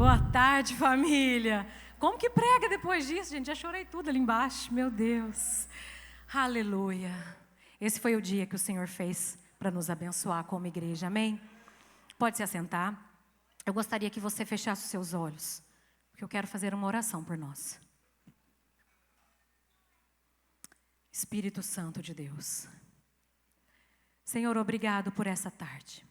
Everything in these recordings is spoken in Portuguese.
Boa tarde, família. Como que prega depois disso, gente? Já chorei tudo ali embaixo, meu Deus. Aleluia. Esse foi o dia que o Senhor fez para nos abençoar como igreja, amém? Pode se assentar. Eu gostaria que você fechasse os seus olhos, porque eu quero fazer uma oração por nós. Espírito Santo de Deus. Senhor, obrigado por essa tarde.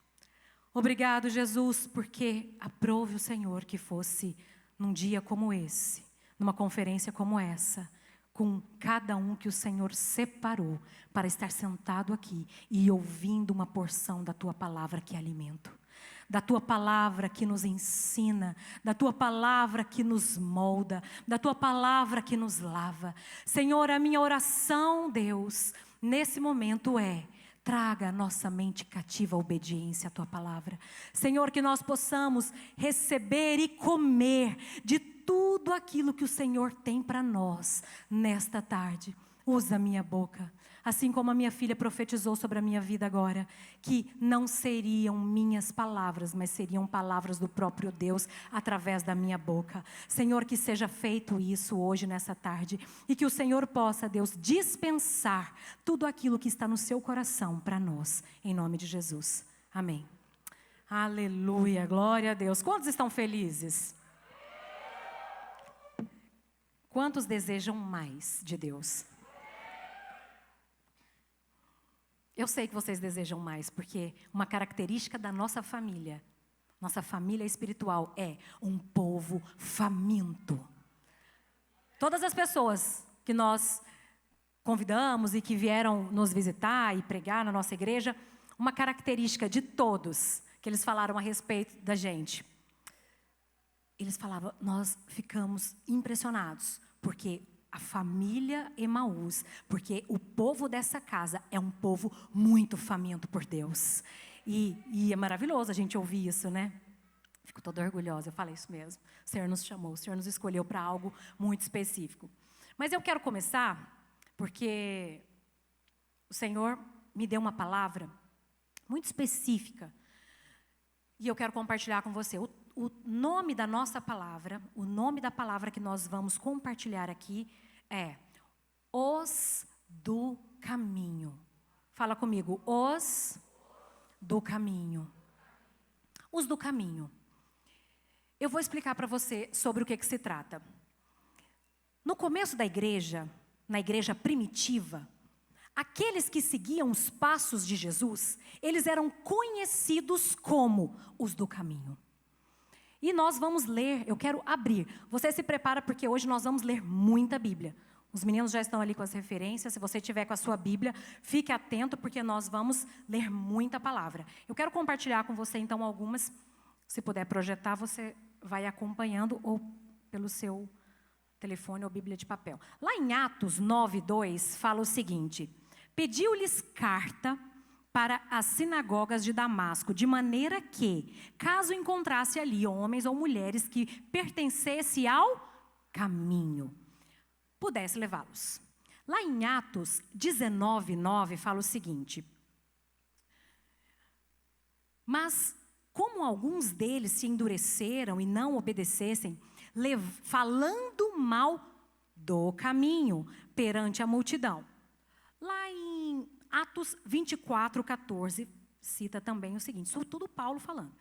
Obrigado, Jesus, porque aprove o Senhor que fosse num dia como esse, numa conferência como essa, com cada um que o Senhor separou para estar sentado aqui e ouvindo uma porção da Tua palavra que é alimento, da Tua palavra que nos ensina, da Tua palavra que nos molda, da Tua palavra que nos lava. Senhor, a minha oração, Deus, nesse momento traga a nossa mente cativa à obediência à Tua palavra. Senhor, que nós possamos receber e comer de tudo aquilo que o Senhor tem para nós nesta tarde. Usa a minha boca, assim como a minha filha profetizou sobre a minha vida agora, que não seriam minhas palavras, mas seriam palavras do próprio Deus através da minha boca. Senhor, que seja feito isso hoje, nessa tarde, e que o Senhor possa, Deus, dispensar tudo aquilo que está no seu coração para nós, em nome de Jesus. Amém. Aleluia, glória a Deus. Quantos estão felizes? Quantos desejam mais de Deus? Eu sei que vocês desejam mais, porque uma característica da nossa família espiritual é um povo faminto. Todas as pessoas que nós convidamos e que vieram nos visitar e pregar na nossa igreja, uma característica de todos que eles falaram a respeito da gente. Eles falavam, nós ficamos impressionados, porque a família Emaús, porque o povo dessa casa é um povo muito faminto por Deus. E é maravilhoso a gente ouvir isso, né? Fico toda orgulhosa, eu falei isso mesmo. O Senhor nos chamou, o Senhor nos escolheu para algo muito específico. Mas eu quero começar, porque o Senhor me deu uma palavra muito específica, e eu quero compartilhar com você. O nome da nossa palavra, o nome da palavra que nós vamos compartilhar aqui é Os do Caminho. Fala comigo, Os do Caminho. Os do Caminho. Eu vou explicar para você sobre o que se trata. No começo da igreja, na igreja primitiva, aqueles que seguiam os passos de Jesus, eles eram conhecidos como os do caminho. E nós vamos ler, eu quero abrir. Você se prepara porque hoje nós vamos ler muita Bíblia. Os meninos já estão ali com as referências. Se você tiver com a sua Bíblia, fique atento porque nós vamos ler muita palavra. Eu quero compartilhar com você então algumas. Se puder projetar, você vai acompanhando ou pelo seu telefone ou Bíblia de papel. Lá em Atos 9:2 fala o seguinte: pediu-lhes carta para as sinagogas de Damasco, de maneira que, caso encontrasse ali homens ou mulheres que pertencessem ao caminho, pudesse levá-los. Lá em Atos 19:9 fala o seguinte: mas como alguns deles se endureceram e não obedecessem, falando mal do caminho perante a multidão. Lá em Atos 24:14, cita também o seguinte, isso tudo Paulo falando.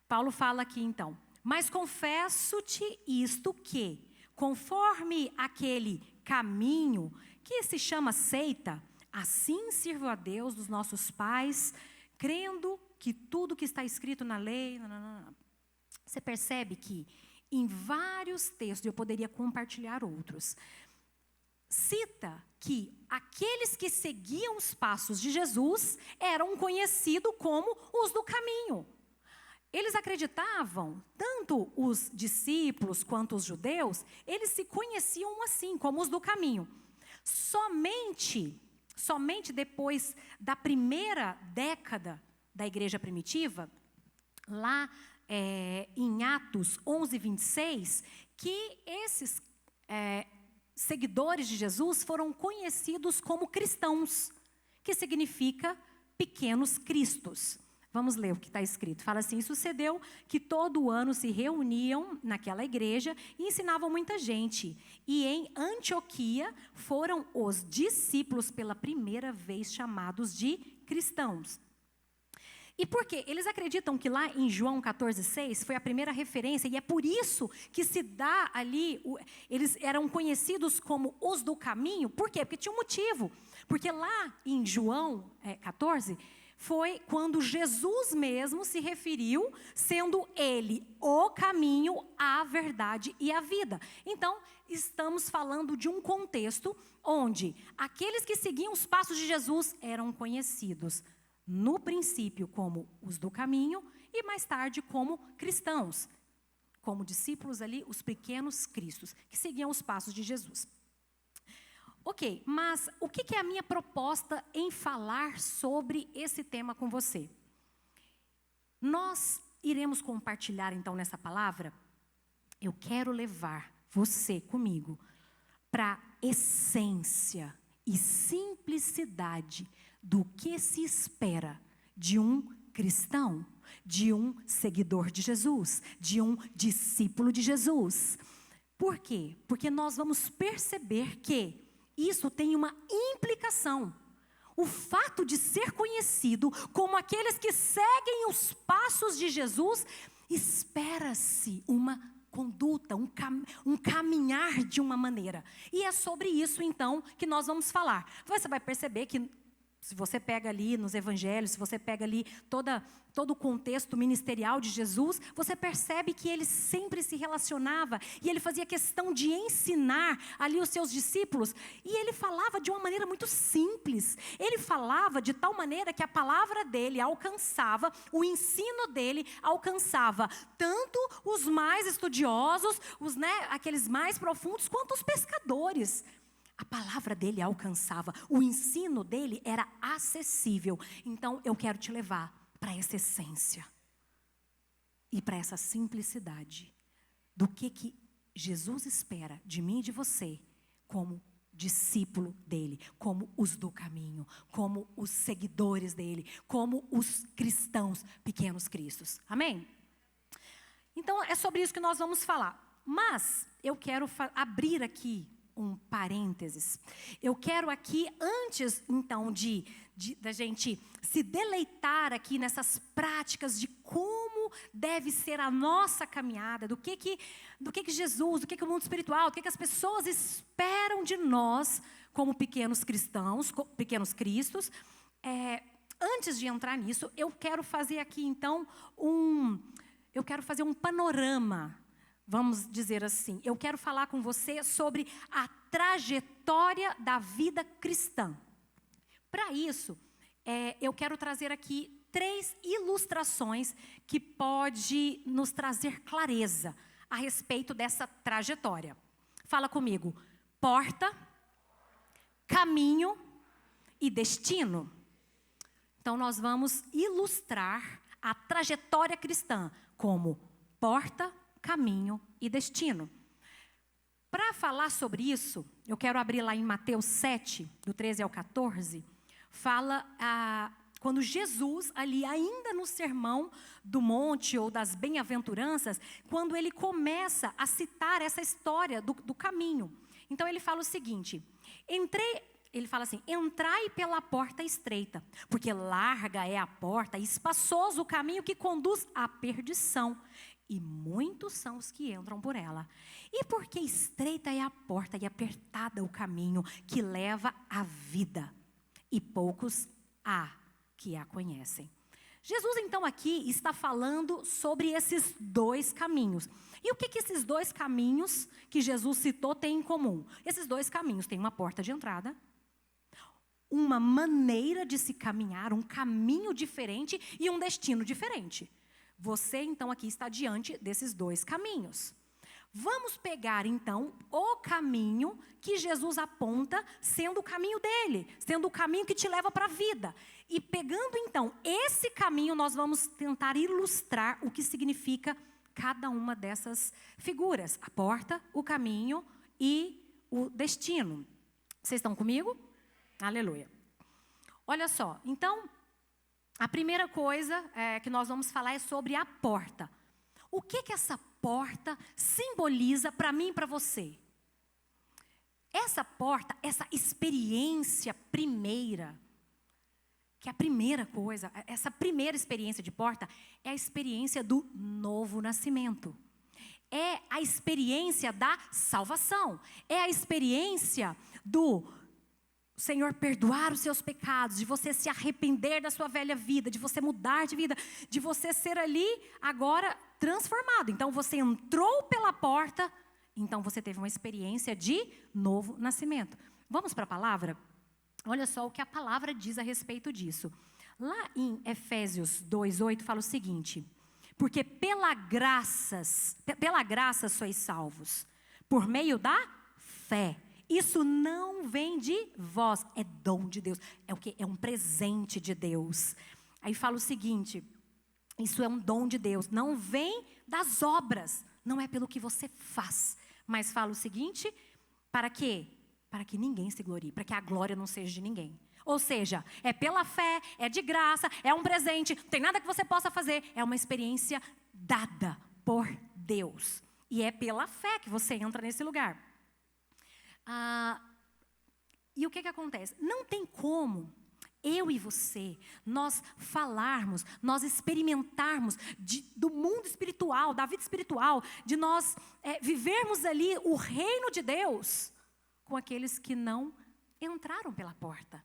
Paulo fala aqui então, mas confesso-te isto que, conforme aquele caminho que se chama seita, assim sirvo a Deus dos nossos pais, crendo que tudo que está escrito na lei... Você percebe que em vários textos, eu poderia compartilhar outros, cita que aqueles que seguiam os passos de Jesus eram conhecidos como os do caminho. Eles acreditavam, tanto os discípulos quanto os judeus, eles se conheciam assim, como os do caminho. Somente depois da primeira década da igreja primitiva, lá em Atos 11:26, que esses seguidores de Jesus foram conhecidos como cristãos, que significa pequenos cristos. Vamos ler o que está escrito. Fala assim: sucedeu que todo ano se reuniam naquela igreja e ensinavam muita gente. E em Antioquia foram os discípulos pela primeira vez chamados de cristãos. E por quê? Eles acreditam que lá em João 14,6 foi a primeira referência, e é por isso que se dá ali, eles eram conhecidos como os do caminho. Por quê? Porque tinha um motivo. Porque lá em João 14, foi quando Jesus mesmo se referiu, sendo ele o caminho, a verdade e a vida. Então, estamos falando de um contexto onde aqueles que seguiam os passos de Jesus eram conhecidos no princípio como os do caminho e mais tarde como cristãos, como discípulos ali, os pequenos cristos, que seguiam os passos de Jesus. Ok, mas o que é a minha proposta em falar sobre esse tema com você? Nós iremos compartilhar então nessa palavra, eu quero levar você comigo para a essência e simplicidade do que se espera de um cristão, de um seguidor de Jesus, de um discípulo de Jesus. Por quê? Porque nós vamos perceber que isso tem uma implicação. O fato de ser conhecido como aqueles que seguem os passos de Jesus, espera-se uma conduta, um caminhar de uma maneira. E é sobre isso, então, que nós vamos falar. Você vai perceber que, se você pega ali nos evangelhos, se você pega ali todo o contexto ministerial de Jesus, você percebe que ele sempre se relacionava e ele fazia questão de ensinar ali os seus discípulos. E ele falava de uma maneira muito simples. Ele falava de tal maneira que a palavra dele alcançava, o ensino dele alcançava tanto os mais estudiosos, aqueles mais profundos, quanto os pescadores. A palavra dele alcançava, o ensino dele era acessível. Então, eu quero te levar para essa essência e para essa simplicidade do que Jesus espera de mim e de você como discípulo dele, como os do caminho, como os seguidores dele, como os cristãos, pequenos cristos. Amém? Então, é sobre isso que nós vamos falar. Mas, eu quero abrir aqui um parênteses. Eu quero aqui, antes então da gente se deleitar aqui nessas práticas de como deve ser a nossa caminhada, do que Jesus, do que o mundo espiritual, do que as pessoas esperam de nós como pequenos cristãos, pequenos cristos. Antes de entrar nisso, eu quero fazer aqui então um panorama. Vamos dizer assim, eu quero falar com você sobre a trajetória da vida cristã. Para isso, eu quero trazer aqui 3 ilustrações que pode nos trazer clareza a respeito dessa trajetória. Fala comigo: porta, caminho e destino. Então, nós vamos ilustrar a trajetória cristã como porta, caminho e destino. Para falar sobre isso, eu quero abrir lá em Mateus 7, do 13 ao 14, fala quando Jesus, ali ainda no sermão do monte ou das bem-aventuranças, quando ele começa a citar essa história do caminho. Então ele fala o seguinte: ele fala assim: entrai pela porta estreita, porque larga é a porta e espaçoso o caminho que conduz à perdição. E muitos são os que entram por ela. E porque estreita é a porta e apertada o caminho que leva à vida, e poucos há que a conhecem. Jesus, então, aqui está falando sobre esses 2 caminhos. E o que esses 2 caminhos que Jesus citou têm em comum? Esses 2 caminhos têm uma porta de entrada, uma maneira de se caminhar, um caminho diferente e um destino diferente. Você, então, aqui está diante desses 2 caminhos. Vamos pegar, então, o caminho que Jesus aponta sendo o caminho dele, sendo o caminho que te leva para a vida. E pegando, então, esse caminho, nós vamos tentar ilustrar o que significa cada uma dessas figuras. A porta, o caminho e o destino. Vocês estão comigo? Aleluia. Olha só, então, A primeira coisa que nós vamos falar é sobre a porta. O que essa porta simboliza para mim e para você? Essa porta, essa experiência primeira, que é a primeira coisa, essa primeira experiência de porta é a experiência do novo nascimento. É a experiência da salvação. É a experiência do Senhor perdoar os seus pecados, de você se arrepender da sua velha vida, de você mudar de vida, de você ser ali agora transformado. Então você entrou pela porta, então você teve uma experiência de novo nascimento. Vamos para a palavra? Olha só o que a palavra diz a respeito disso. Lá em Efésios 2:8 fala o seguinte: porque pela graça sois salvos, por meio da fé. Isso não vem de vós, é dom de Deus. É o quê? É um presente de Deus. Aí fala o seguinte: isso é um dom de Deus, não vem das obras, não é pelo que você faz. Mas fala o seguinte: para quê? Para que ninguém se glorie, para que a glória não seja de ninguém. Ou seja, é pela fé, é de graça, é um presente, não tem nada que você possa fazer, é uma experiência dada por Deus. E é pela fé que você entra nesse lugar. E o que acontece? Não tem como eu e você, nós falarmos, nós experimentarmos do mundo espiritual, da vida espiritual, de nós vivermos ali o reino de Deus com aqueles que não entraram pela porta.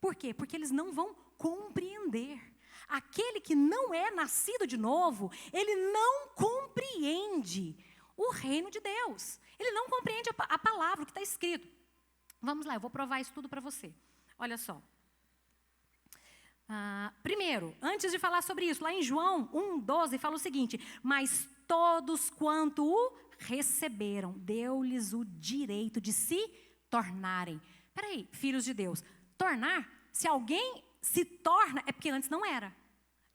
Por quê? Porque eles não vão compreender. Aquele que não é nascido de novo, ele não compreende o reino de Deus. Ele não compreende a palavra, o que está escrito. Vamos lá, eu vou provar isso tudo para você. Olha só. Primeiro, antes de falar sobre isso, lá em João 1:12 fala o seguinte: mas todos quanto o receberam, deu-lhes o direito de se tornarem. Peraí, filhos de Deus. Tornar, se alguém se torna, é porque antes não era.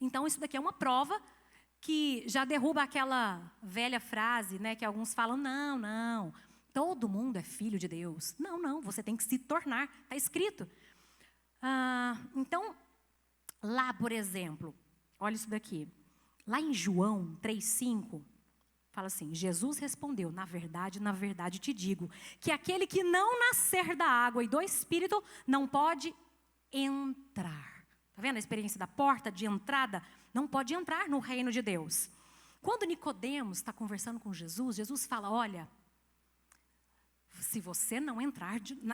Então isso daqui é uma prova que já derruba aquela velha frase, né, que alguns falam: não, todo mundo é filho de Deus. Não, você tem que se tornar, está escrito. Então, lá, por exemplo, olha isso daqui. Lá em João 3:5, fala assim: Jesus respondeu: na verdade te digo, que aquele que não nascer da água e do Espírito não pode entrar. Está vendo a experiência da porta de entrada? Não pode entrar no reino de Deus. Quando Nicodemos está conversando com Jesus, Jesus fala: olha, se você não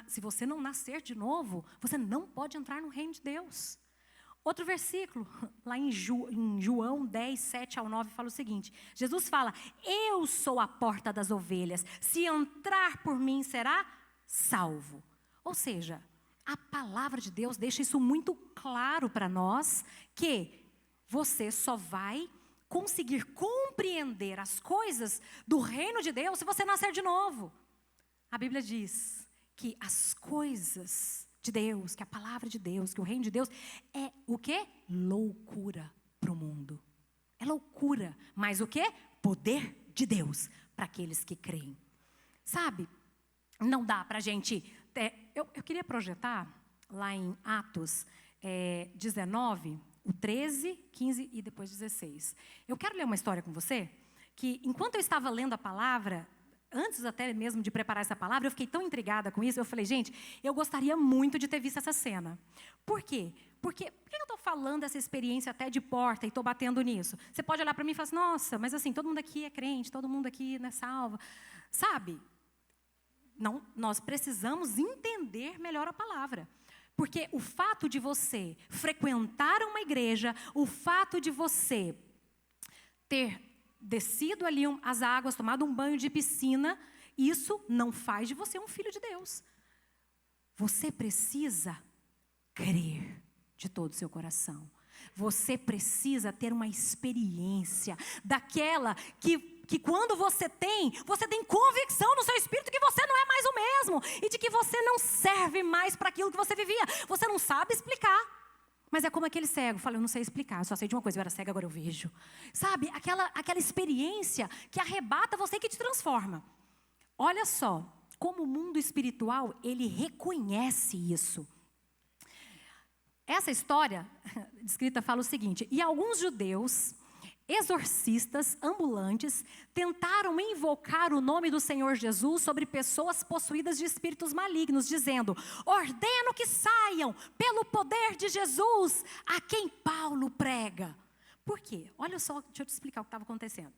se você não nascer de novo, você não pode entrar no reino de Deus. Outro versículo, lá em João 10:7-9, fala o seguinte: Jesus fala: eu sou a porta das ovelhas, se entrar por mim será salvo. Ou seja, a palavra de Deus deixa isso muito claro para nós, que você só vai conseguir compreender as coisas do reino de Deus se você nascer de novo. A Bíblia diz que as coisas de Deus, que a palavra de Deus, que o reino de Deus é o quê? Loucura para o mundo. É loucura, mas o quê? Poder de Deus para aqueles que creem. Sabe, não dá para a gente... Eu queria projetar lá em Atos 19, o 13, 15 e depois 16. Eu quero ler uma história com você, que enquanto eu estava lendo a palavra, antes até mesmo de preparar essa palavra, eu fiquei tão intrigada com isso, eu falei: gente, eu gostaria muito de ter visto essa cena. Por quê? Por que eu estou falando dessa experiência até de porta e estou batendo nisso? Você pode olhar para mim e falar assim: nossa, mas assim, todo mundo aqui é crente, todo mundo aqui é salvo. Sabe? Não, nós precisamos entender melhor a palavra. Porque o fato de você frequentar uma igreja, o fato de você ter descido ali as águas, tomado um banho de piscina, isso não faz de você um filho de Deus. Você precisa crer de todo o seu coração. Você precisa ter uma experiência daquela que quando você tem convicção no seu espírito que você não é mais o mesmo e de que você não serve mais para aquilo que você vivia. Você não sabe explicar. Mas é como aquele cego, fala: eu não sei explicar, eu só sei de uma coisa, eu era cego, agora eu vejo. Sabe, aquela experiência que arrebata você e que te transforma. Olha só, como o mundo espiritual, ele reconhece isso. Essa história descrita fala o seguinte: e alguns judeus, exorcistas ambulantes, tentaram invocar o nome do Senhor Jesus sobre pessoas possuídas de espíritos malignos, dizendo: ordeno que saiam pelo poder de Jesus, a quem Paulo prega. Por quê? Olha só, deixa eu te explicar o que estava acontecendo.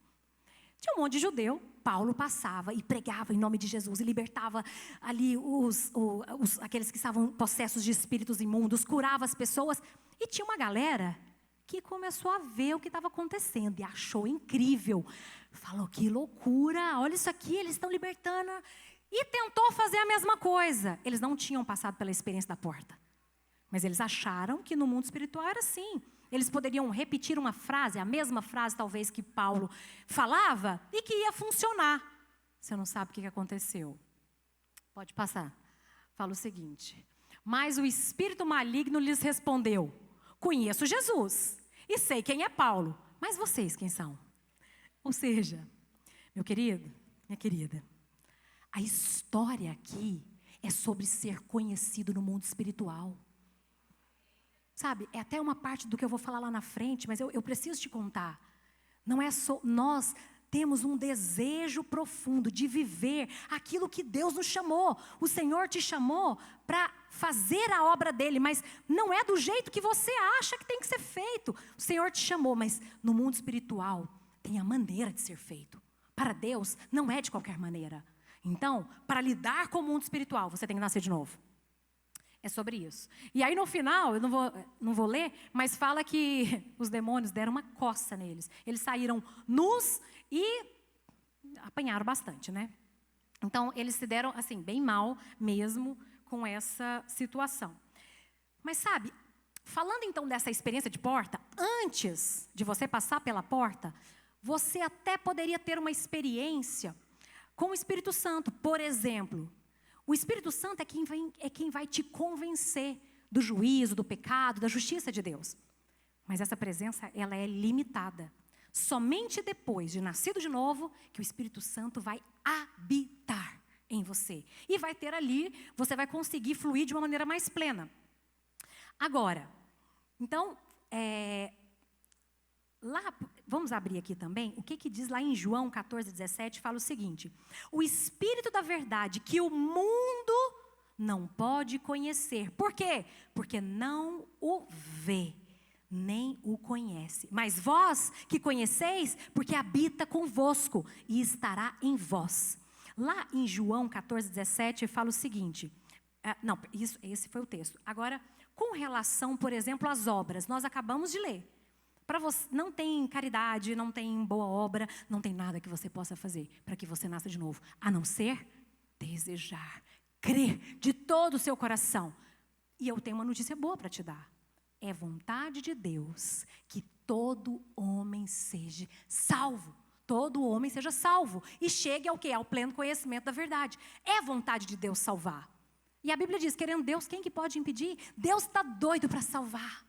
Tinha um monte de judeu, Paulo passava e pregava em nome de Jesus, e libertava ali aqueles que estavam possessos de espíritos imundos, curava as pessoas, e tinha uma galera que começou a ver o que estava acontecendo e achou incrível. Falou: que loucura, olha isso aqui, eles estão libertando. E tentou fazer a mesma coisa. Eles não tinham passado pela experiência da porta, mas eles acharam que no mundo espiritual era assim. Eles poderiam repetir uma frase, a mesma frase talvez que Paulo falava, e que ia funcionar. Você não sabe o que aconteceu. Pode passar. Fala o seguinte: mas o espírito maligno lhes respondeu: conheço Jesus e sei quem é Paulo, mas vocês quem são? Ou seja, meu querido, minha querida, a história aqui é sobre ser conhecido no mundo espiritual. Sabe, é até uma parte do que eu vou falar lá na frente, mas eu preciso te contar. Não é só, nós temos um desejo profundo de viver aquilo que Deus nos chamou. O Senhor te chamou para fazer a obra dele, mas não é do jeito que você acha que tem que ser feito. O Senhor te chamou, mas no mundo espiritual tem a maneira de ser feito. Para Deus não é de qualquer maneira. Então, para lidar com o mundo espiritual, você tem que nascer de novo. É sobre isso. E aí no final, eu não vou ler, mas fala que os demônios deram uma coça neles. Eles saíram nus e apanharam bastante, né? Então, eles se deram, assim, bem mal mesmo com essa situação. Mas sabe, falando então dessa experiência de porta, antes de você passar pela porta, você até poderia ter uma experiência com o Espírito Santo, por exemplo. O Espírito Santo é quem vai te convencer do juízo, do pecado, da justiça de Deus. Mas essa presença, ela é limitada. Somente depois de nascido de novo, que o Espírito Santo vai habitar em você. E vai ter ali, você vai conseguir fluir de uma maneira mais plena. Agora, então, lá, vamos abrir aqui também, o que diz lá em João 14:17, fala o seguinte: o Espírito da verdade que o mundo não pode conhecer. Por quê? Porque não o vê, nem o conhece. Mas vós que conheceis, porque habita convosco e estará em vós. Lá em João 14:17 fala o seguinte, esse foi o texto. Agora, com relação, por exemplo, às obras, nós acabamos de ler. Para você, não tem caridade, não tem boa obra, não tem nada que você possa fazer para que você nasça de novo, a não ser desejar, crer de todo o seu coração. E eu tenho uma notícia boa para te dar. É vontade de Deus que todo homem seja salvo. Todo homem seja salvo e chegue ao quê? Ao pleno conhecimento da verdade. É vontade de Deus salvar. E a Bíblia diz, querendo Deus, quem que pode impedir? Deus está doido para salvar.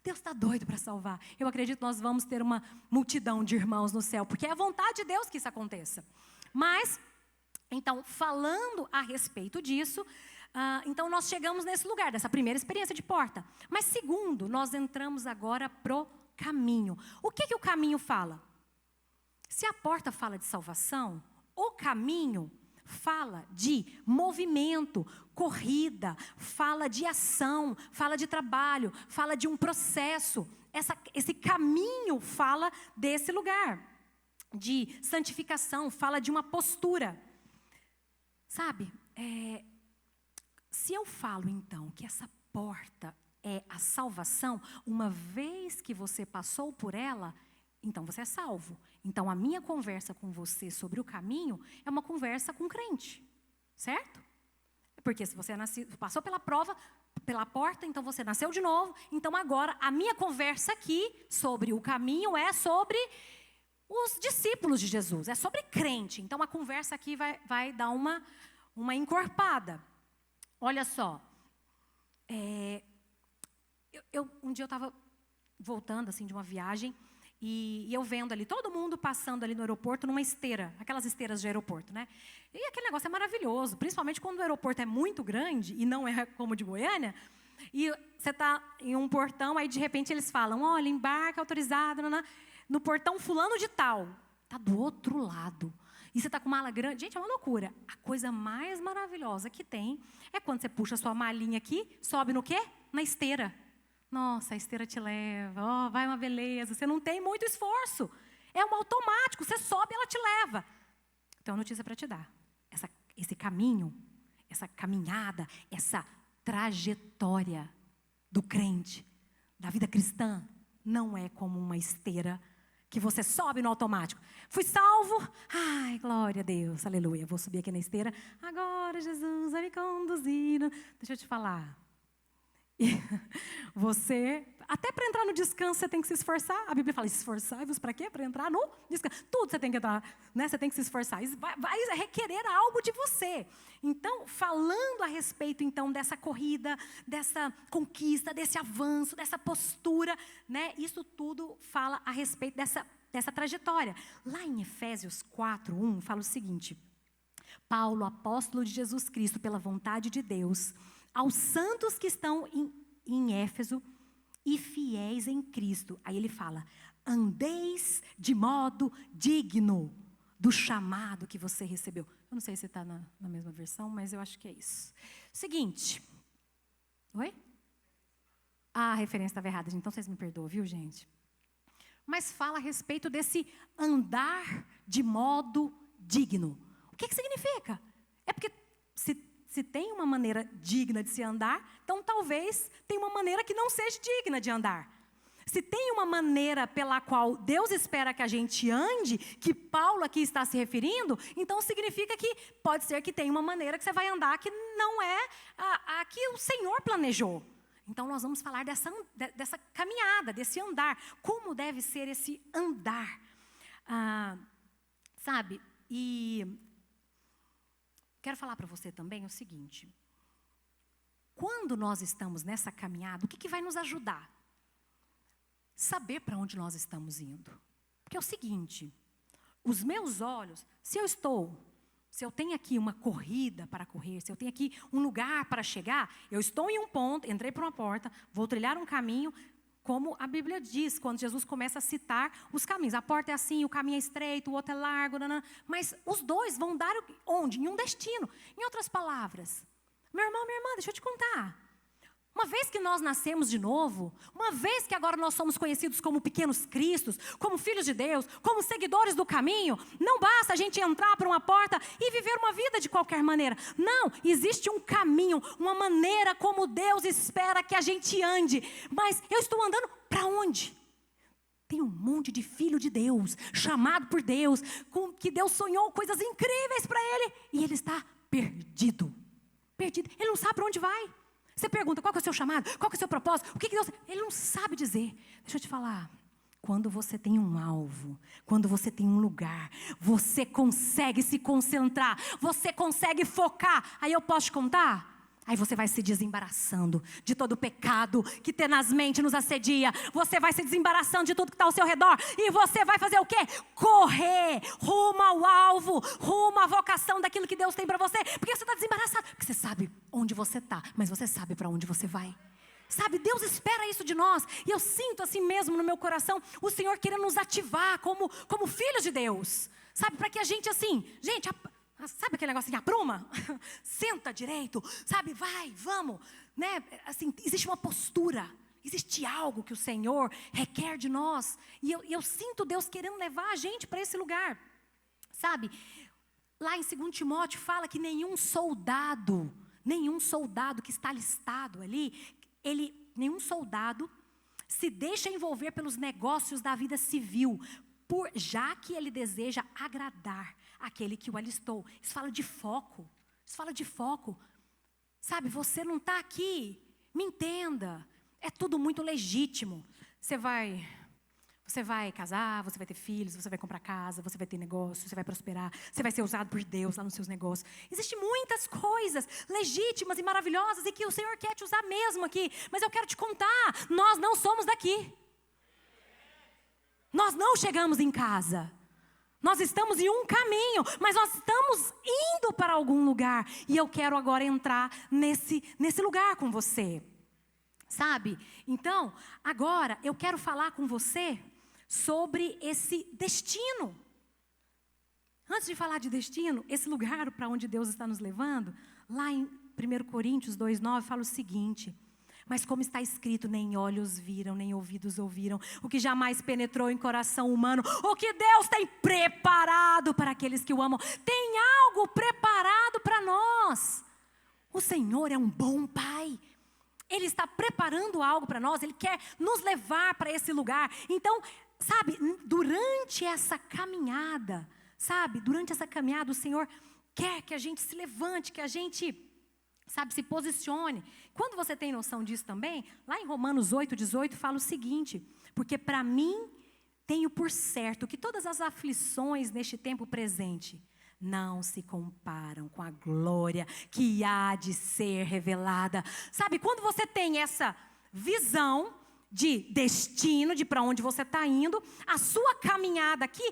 Deus está doido para salvar. Eu acredito que nós vamos ter uma multidão de irmãos no céu, porque é a vontade de Deus que isso aconteça. Mas, então, falando a respeito disso, então nós chegamos nesse lugar, dessa primeira experiência de porta. Mas segundo, nós entramos agora pro caminho. O que o caminho fala? Se a porta fala de salvação, o caminho fala de movimento, corrida, fala de ação, fala de trabalho, fala de um processo. Esse caminho fala desse lugar de santificação, fala de uma postura. Sabe, se eu falo então que essa porta é a salvação, uma vez que você passou por ela, então você é salvo. Então a minha conversa com você sobre o caminho é uma conversa com crente, certo? Porque se você passou pela prova, pela porta, então você nasceu de novo. Então agora a minha conversa aqui sobre o caminho é sobre os discípulos de Jesus, é sobre crente. Então a conversa aqui vai dar uma encorpada. Olha só, um dia eu estava voltando assim de uma viagem e eu vendo ali todo mundo passando ali no aeroporto numa esteira, aquelas esteiras de aeroporto, né? E aquele negócio é maravilhoso, principalmente quando o aeroporto é muito grande e não é como o de Goiânia. E você está em um portão, aí de repente eles falam, olha, embarque autorizado, no portão fulano de tal. Está do outro lado. E você está com mala grande. Gente, é uma loucura. A coisa mais maravilhosa que tem é quando você puxa a sua malinha aqui, sobe no quê? Na esteira. Nossa, a esteira te leva. Oh, vai uma beleza. Você não tem muito esforço. É um automático. Você sobe e ela te leva. Então, a notícia para te dar. Esse caminho, essa caminhada, essa trajetória do crente, da vida cristã, não é como uma esteira que você sobe no automático. Fui salvo. Ai, glória a Deus. Aleluia. Vou subir aqui na esteira. Agora Jesus vai me conduzindo. Deixa eu te falar. Você, até para entrar no descanso, você tem que se esforçar. A Bíblia fala, esforçai-vos para quê? Para entrar no descanso. Tudo você tem que entrar, né? Você tem que se esforçar. Isso vai requerer algo de você. Então, falando a respeito, então, dessa corrida, dessa conquista, desse avanço, dessa postura, né? Isso tudo fala a respeito dessa trajetória. Lá em Efésios 4:1, fala o seguinte: Paulo, apóstolo de Jesus Cristo, pela vontade de Deus, aos santos que estão em Éfeso e fiéis em Cristo. Aí ele fala, andeis de modo digno do chamado que você recebeu. Eu não sei se está na mesma versão, mas eu acho que é isso. Seguinte. Oi? Ah, a referência estava errada, então vocês me perdoam, viu, gente? Mas fala a respeito desse andar de modo digno. O que significa? É porque se tem uma maneira digna de se andar, então talvez tenha uma maneira que não seja digna de andar. Se tem uma maneira pela qual Deus espera que a gente ande, que Paulo aqui está se referindo, então significa que pode ser que tenha uma maneira que você vai andar que não é a que o Senhor planejou. Então nós vamos falar dessa caminhada, desse andar. Como deve ser esse andar? Sabe? E quero falar para você também o seguinte. Quando nós estamos nessa caminhada, o que vai nos ajudar? Saber para onde nós estamos indo. Porque é o seguinte, os meus olhos, se eu tenho aqui uma corrida para correr, se eu tenho aqui um lugar para chegar, eu estou em um ponto, entrei por uma porta, vou trilhar um caminho, como a Bíblia diz, quando Jesus começa a citar os caminhos. A porta é assim, o caminho é estreito, o outro é largo, mas os dois vão dar onde? Em um destino. Em outras palavras, meu irmão, minha irmã, deixa eu te contar. Uma vez que nós nascemos de novo, uma vez que agora nós somos conhecidos como pequenos cristos, como filhos de Deus, como seguidores do caminho, não basta a gente entrar por uma porta e viver uma vida de qualquer maneira. Não, existe um caminho, uma maneira como Deus espera que a gente ande. Mas eu estou andando para onde? Tem um monte de filho de Deus, chamado por Deus, com que Deus sonhou coisas incríveis para ele, e ele está perdido. Perdido, ele não sabe para onde vai. Você pergunta, qual que é o seu chamado? Qual que é o seu propósito? O que Deus... Ele não sabe dizer. Deixa eu te falar. Quando você tem um alvo, quando você tem um lugar, você consegue se concentrar, você consegue focar. Aí eu posso te contar? Aí você vai se desembaraçando de todo o pecado que tenazmente nos assedia. Você vai se desembaraçando de tudo que está ao seu redor. E você vai fazer o quê? Correr rumo ao alvo, rumo à vocação daquilo que Deus tem para você. Porque você está desembaraçado. Porque você sabe onde você está, mas você sabe para onde você vai. Sabe, Deus espera isso de nós. E eu sinto assim mesmo no meu coração, o Senhor querendo nos ativar como filhos de Deus. Sabe, para que a gente assim, sabe aquele negócio assim, apruma? Senta direito, sabe, vai, vamos, né? Assim, existe uma postura, existe algo que o Senhor requer de nós. E eu sinto Deus querendo levar a gente para esse lugar, sabe? Lá em 2 Timóteo fala que nenhum soldado que está listado ali, nenhum soldado se deixa envolver pelos negócios da vida civil, já que ele deseja agradar aquele que o alistou. Isso fala de foco. Sabe, você não está aqui, me entenda. É tudo muito legítimo. Você vai casar, você vai ter filhos, você vai comprar casa, você vai ter negócio, você vai prosperar, você vai ser usado por Deus lá nos seus negócios. Existem muitas coisas legítimas e maravilhosas e que o Senhor quer te usar mesmo aqui. Mas eu quero te contar, nós não somos daqui. Nós não chegamos em casa. Nós estamos em um caminho, mas nós estamos indo para algum lugar. E eu quero agora entrar nesse lugar com você. Sabe? Então, agora eu quero falar com você sobre esse destino. Antes de falar de destino, esse lugar para onde Deus está nos levando, lá em 1 Coríntios 2,9 fala o seguinte: mas como está escrito, nem olhos viram, nem ouvidos ouviram, o que jamais penetrou em coração humano, o que Deus tem preparado para aqueles que o amam. Tem algo preparado para nós. O Senhor é um bom Pai. Ele está preparando algo para nós, Ele quer nos levar para esse lugar. Então, sabe, durante essa caminhada, o Senhor quer que a gente se levante, que a gente, sabe, se posicione. Quando você tem noção disso também, lá em Romanos 8,18 fala o seguinte: porque para mim tenho por certo que todas as aflições neste tempo presente não se comparam com a glória que há de ser revelada. Sabe, quando você tem essa visão de destino, de para onde você está indo, a sua caminhada aqui,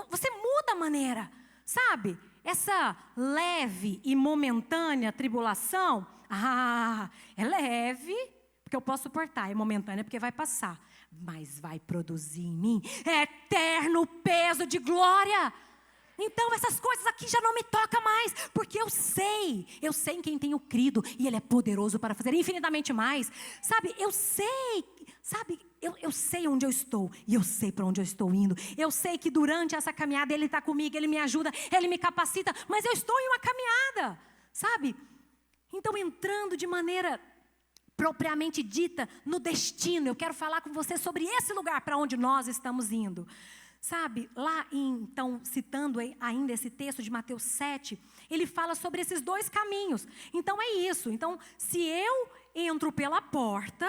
você muda a maneira, sabe? Essa leve e momentânea tribulação, é leve, porque eu posso suportar, é momentânea porque vai passar, mas vai produzir em mim eterno peso de glória. Então essas coisas aqui já não me tocam mais, porque eu sei em quem tenho crido, e Ele é poderoso para fazer infinitamente mais. Sabe, eu sei onde eu estou, e eu sei para onde eu estou indo. Eu sei que durante essa caminhada Ele está comigo, Ele me ajuda, Ele me capacita, mas eu estou em uma caminhada, sabe? Então, entrando de maneira propriamente dita no destino, eu quero falar com você sobre esse lugar para onde nós estamos indo. Sabe, lá então, citando ainda esse texto de Mateus 7, ele fala sobre esses dois caminhos. Então é isso, então se eu entro pela porta,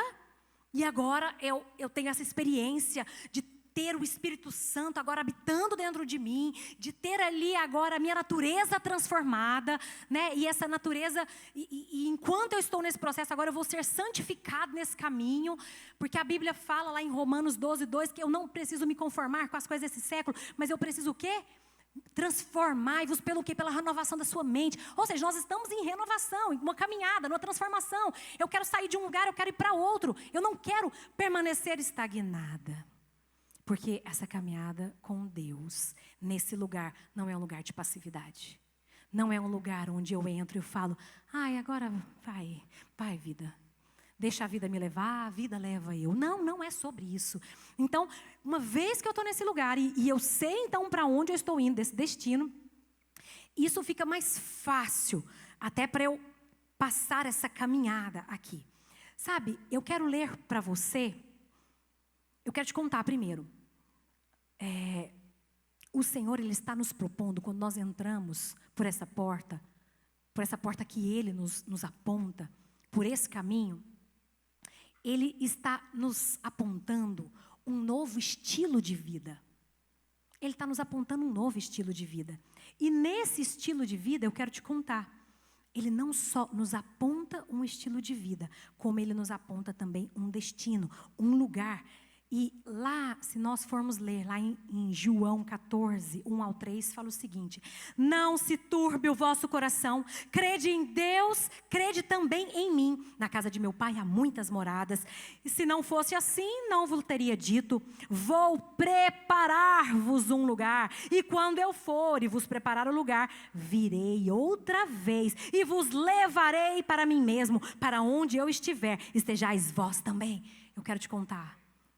e agora eu tenho essa experiência de ter o Espírito Santo agora habitando dentro de mim, de ter ali agora a minha natureza transformada, né? E essa natureza, e enquanto eu estou nesse processo agora, eu vou ser santificado nesse caminho, porque a Bíblia fala lá em Romanos 12:2 que eu não preciso me conformar com as coisas desse século, mas eu preciso o quê? Transformai-vos pelo quê? Pela renovação da sua mente. Ou seja, nós estamos em renovação, em uma caminhada, numa transformação. Eu quero sair de um lugar, eu quero ir para outro. Eu não quero permanecer estagnada. Porque essa caminhada com Deus, nesse lugar, não é um lugar de passividade. Não é um lugar onde eu entro e falo, agora vai vida. Deixa a vida me levar, a vida leva eu. Não é sobre isso. Então, uma vez que eu estou nesse lugar, e eu sei então para onde eu estou indo, desse destino, isso fica mais fácil, até para eu passar essa caminhada aqui. Sabe, eu quero ler para você, eu quero te contar primeiro. O Senhor, Ele está nos propondo, quando nós entramos por essa porta que Ele nos aponta, por esse caminho, Ele está nos apontando um novo estilo de vida. Ele está nos apontando um novo estilo de vida. E nesse estilo de vida, eu quero te contar, Ele não só nos aponta um estilo de vida, como Ele nos aponta também um destino, um lugar. E lá, se nós formos ler, lá em João 14, 1-3, fala o seguinte: não se turbe o vosso coração, crede em Deus, crede também em mim. Na casa de meu Pai há muitas moradas, e se não fosse assim, não vos teria dito, vou preparar-vos um lugar, e quando eu for e vos preparar o lugar, virei outra vez, e vos levarei para mim mesmo, para onde eu estiver, estejais vós também. Eu quero te contar.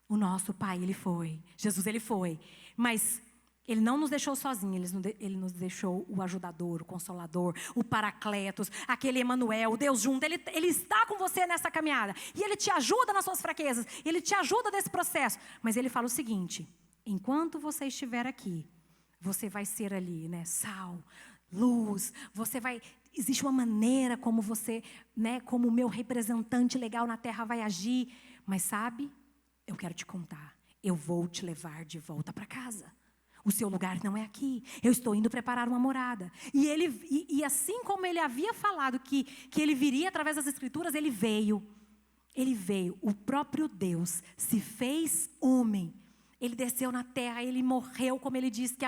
O nosso Pai, Ele foi. Jesus, Ele foi. Mas Ele não nos deixou sozinhos. Ele nos deixou o ajudador, o consolador, o paracletos, aquele Emanuel, o Deus junto. Ele está com você nessa caminhada. E Ele te ajuda nas suas fraquezas. Ele te ajuda nesse processo. Mas Ele fala o seguinte: enquanto você estiver aqui, você vai ser ali, né? Sal, luz. Existe uma maneira como você, né? Como o meu representante legal na terra vai agir. Mas sabe... eu quero te contar, eu vou te levar de volta para casa. O seu lugar não é aqui. Eu estou indo preparar uma morada. E assim como Ele havia falado que Ele viria através das Escrituras, Ele veio. Ele veio. O próprio Deus se fez homem Ele desceu na terra, ele morreu como ele disse que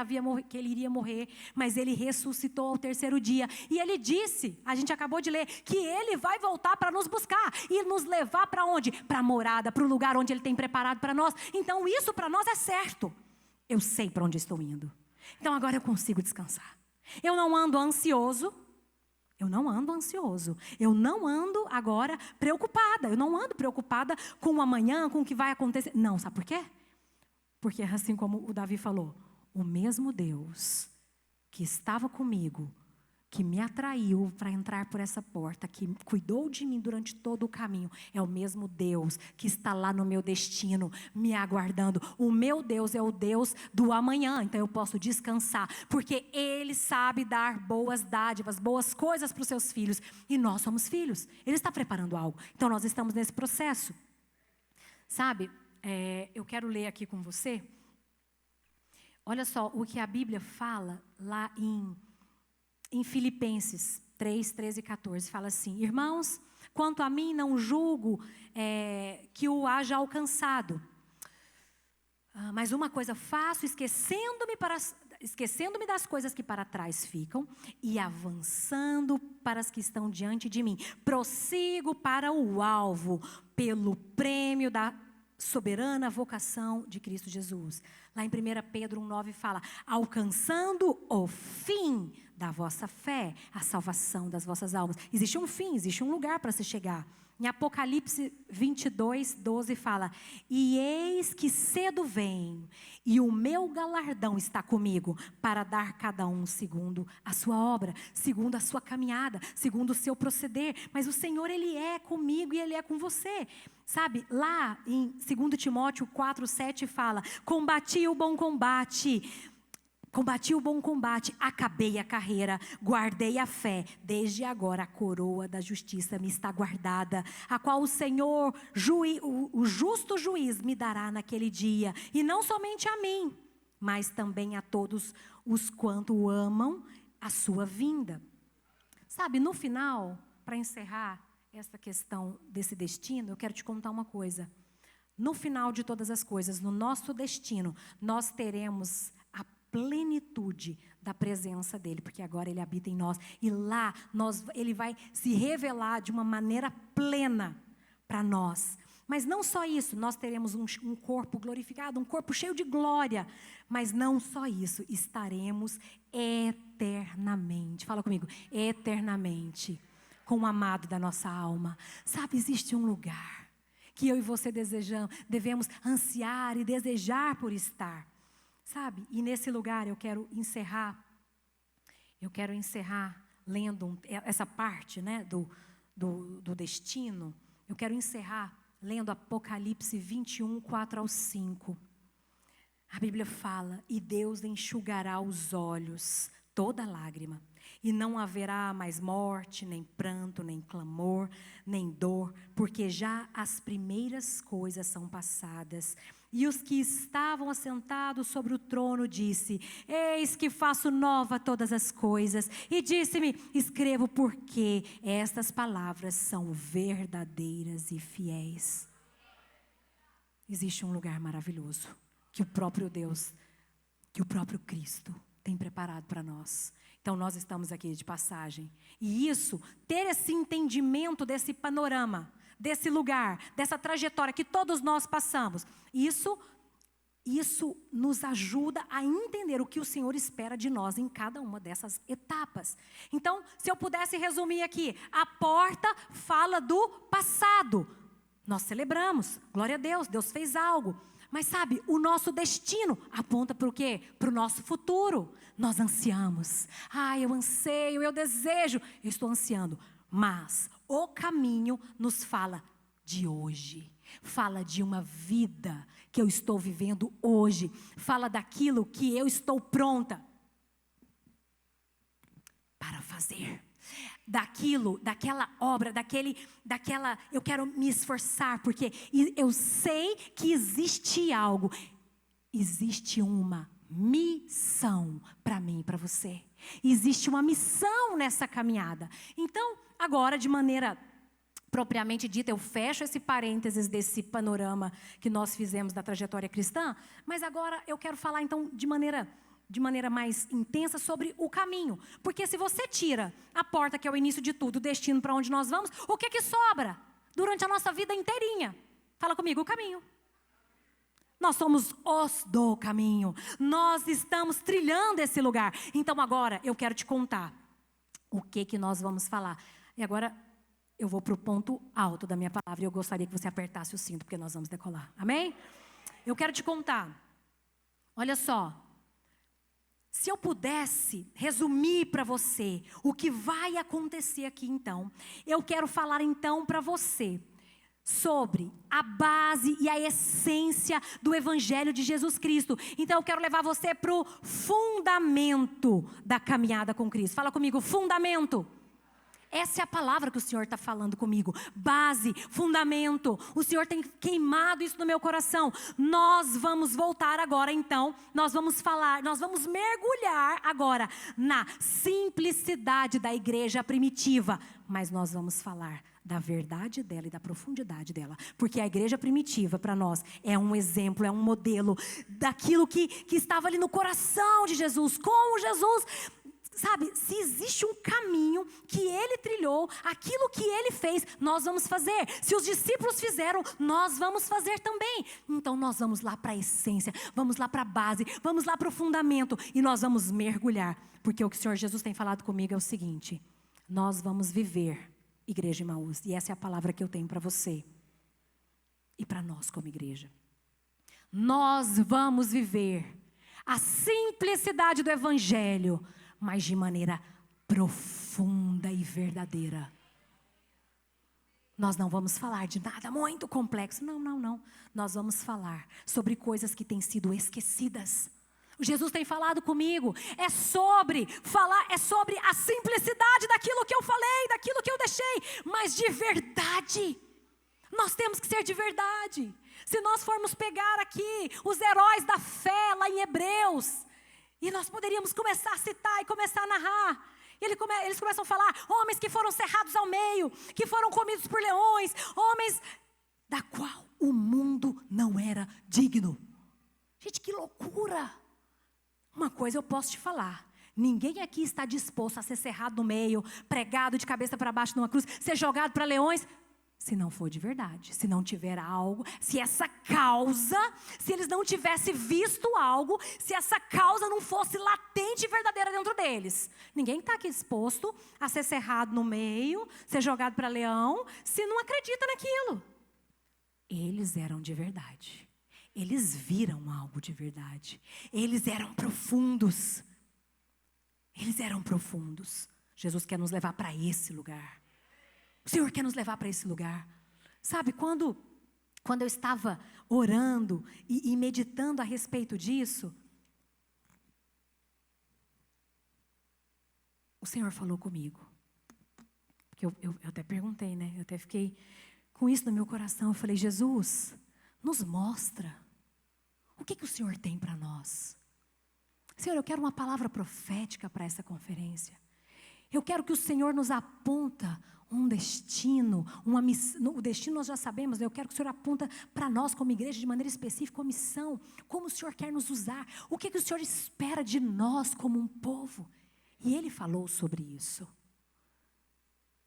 ele iria morrer, mas ele ressuscitou ao terceiro dia. E ele disse, a gente acabou de ler, que ele vai voltar para nos buscar e nos levar para onde? Para a morada, para o lugar onde ele tem preparado para nós. Então isso para nós é certo. Eu sei para onde estou indo. Então agora eu consigo descansar. Eu não ando ansioso. Eu não ando agora preocupada. Eu não ando preocupada com o amanhã, com o que vai acontecer. Não, sabe por quê? Porque assim como o Davi falou, o mesmo Deus que estava comigo, que me atraiu para entrar por essa porta, que cuidou de mim durante todo o caminho, é o mesmo Deus que está lá no meu destino, me aguardando. O meu Deus é o Deus do amanhã, então eu posso descansar, porque Ele sabe dar boas dádivas, boas coisas para os seus filhos, e nós somos filhos. Ele está preparando algo, então nós estamos nesse processo. Sabe, eu quero ler aqui com você, olha só o que a Bíblia fala lá em Filipenses 3, 13 e 14, fala assim: irmãos, quanto a mim não julgo que o haja alcançado, mas uma coisa faço, esquecendo-me das coisas que para trás ficam e avançando para as que estão diante de mim, prossigo para o alvo, pelo prêmio da soberana vocação de Cristo Jesus. Lá em 1 Pedro 1,9 fala: alcançando o fim da vossa fé, a salvação das vossas almas. Existe um fim, existe um lugar para se chegar. Em Apocalipse 22, 12 fala: e eis que cedo venho, e o meu galardão está comigo, para dar cada um segundo a sua obra, segundo a sua caminhada, segundo o seu proceder. Mas o Senhor, Ele é comigo e Ele é com você. Sabe, lá em 2 Timóteo 4, 7 fala: combati o bom combate, acabei a carreira, guardei a fé. Desde agora a coroa da justiça me está guardada, a qual o Senhor, o justo juiz, me dará naquele dia. E não somente a mim, mas também a todos os quanto amam a sua vinda. Sabe, no final, para encerrar essa questão desse destino, eu quero te contar uma coisa. No final de todas as coisas, no nosso destino, nós teremos a plenitude da presença dEle, porque agora Ele habita em nós, e lá Ele vai se revelar de uma maneira plena para nós. Mas não só isso, nós teremos um corpo glorificado, um corpo cheio de glória, mas não só isso, estaremos eternamente, fala comigo, eternamente, com o amado da nossa alma. Sabe, existe um lugar que eu e você devemos ansiar e desejar por estar. Sabe, e nesse lugar eu quero encerrar lendo essa parte, né, do destino. Eu quero encerrar lendo Apocalipse 21, 4 ao 5. A Bíblia fala: e Deus enxugará os olhos, toda lágrima, e não haverá mais morte, nem pranto, nem clamor, nem dor, porque já as primeiras coisas são passadas. E os que estavam assentados sobre o trono disse: eis que faço nova todas as coisas. E disse-me: escrevo, porque estas palavras são verdadeiras e fiéis. Existe um lugar maravilhoso que o próprio Deus, que o próprio Cristo tem preparado para nós. Então nós estamos aqui de passagem. E isso, ter esse entendimento desse panorama, desse lugar, dessa trajetória que todos nós passamos, isso nos ajuda a entender o que o Senhor espera de nós em cada uma dessas etapas. Então, se eu pudesse resumir aqui, a porta fala do passado. Nós celebramos, glória a Deus, Deus fez algo. Mas sabe, o nosso destino aponta para o quê? Para o nosso futuro. Nós ansiamos. Eu anseio, eu desejo, eu estou ansiando. Mas o caminho nos fala de hoje. Fala de uma vida que eu estou vivendo hoje. Fala daquilo que eu estou pronta para fazer. Daquela obra, eu quero me esforçar, porque eu sei que existe algo, existe uma missão para mim e para você, existe uma missão nessa caminhada. Então, agora de maneira propriamente dita, eu fecho esse parênteses desse panorama que nós fizemos da trajetória cristã, mas agora eu quero falar então de maneira mais intensa sobre o caminho. Porque se você tira a porta, que é o início de tudo, o destino para onde nós vamos, o que sobra durante a nossa vida inteirinha? Fala comigo, o caminho. Nós somos os do caminho. Nós estamos trilhando esse lugar. Então agora eu quero te contar o que nós vamos falar. E agora eu vou para o ponto alto da minha palavra e eu gostaria que você apertasse o cinto, porque nós vamos decolar. Amém? Eu quero te contar. Olha só. Se eu pudesse resumir para você o que vai acontecer aqui então, eu quero falar então para você sobre a base e a essência do Evangelho de Jesus Cristo. Então eu quero levar você para o fundamento da caminhada com Cristo. Fala comigo, fundamento. Essa é a palavra que o Senhor está falando comigo. Base, fundamento. O Senhor tem queimado isso no meu coração. Nós vamos voltar agora então. Nós vamos mergulhar agora na simplicidade da igreja primitiva. Mas nós vamos falar da verdade dela e da profundidade dela. Porque a igreja primitiva para nós é um exemplo, é um modelo daquilo que estava ali no coração de Jesus. Como Jesus... Sabe, se existe um caminho que ele trilhou, aquilo que ele fez, nós vamos fazer. Se os discípulos fizeram, nós vamos fazer também. Então nós vamos lá para a essência, vamos lá para a base, vamos lá para o fundamento e nós vamos mergulhar. Porque o que o Senhor Jesus tem falado comigo é o seguinte: nós vamos viver, Igreja Emaús, e essa é a palavra que eu tenho para você e para nós como igreja. Nós vamos viver a simplicidade do Evangelho, mas de maneira profunda e verdadeira. Nós não vamos falar de nada muito complexo. Não. Nós vamos falar sobre coisas que têm sido esquecidas. Jesus tem falado comigo. É sobre a simplicidade daquilo que eu falei, daquilo que eu deixei, mas de verdade. Nós temos que ser de verdade. Se nós formos pegar aqui os heróis da fé lá em Hebreus, e nós poderíamos começar a citar e começar a narrar. Eles começam a falar, homens que foram cerrados ao meio, que foram comidos por leões, homens da qual o mundo não era digno. Gente, que loucura! Uma coisa eu posso te falar, ninguém aqui está disposto a ser cerrado no meio, pregado de cabeça para baixo numa cruz, ser jogado para leões, se não for de verdade, se não tiver algo, se essa causa, se eles não tivessem visto algo, se essa causa não fosse latente e verdadeira dentro deles. Ninguém está aqui disposto a ser cerrado no meio, ser jogado para leão, se não acredita naquilo. Eles eram de verdade. Eles viram algo de verdade. Eles eram profundos. Eles eram profundos. Jesus quer nos levar para esse lugar. O Senhor quer nos levar para esse lugar. Sabe, quando eu estava orando e meditando a respeito disso, o Senhor falou comigo. Porque eu até perguntei, né? Eu até fiquei com isso no meu coração. Eu falei, Jesus, nos mostra. O que o Senhor tem para nós? Senhor, eu quero uma palavra profética para essa conferência. Eu quero que o Senhor nos aponta um destino, uma missão. O destino nós já sabemos, né? Eu quero que o Senhor aponta para nós como igreja de maneira específica uma missão, como o Senhor quer nos usar, o que o Senhor espera de nós como um povo. E Ele falou sobre isso.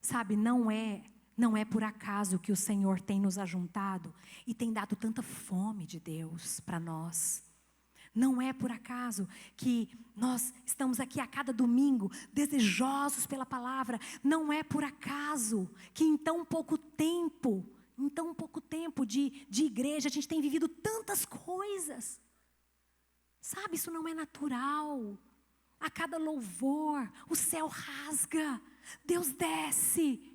Sabe, não é por acaso que o Senhor tem nos ajuntado e tem dado tanta fome de Deus para nós. Não é por acaso que nós estamos aqui a cada domingo desejosos pela palavra. Não é por acaso que em tão pouco tempo de igreja a gente tem vivido tantas coisas. Sabe, isso não é natural. A cada louvor, o céu rasga, Deus desce.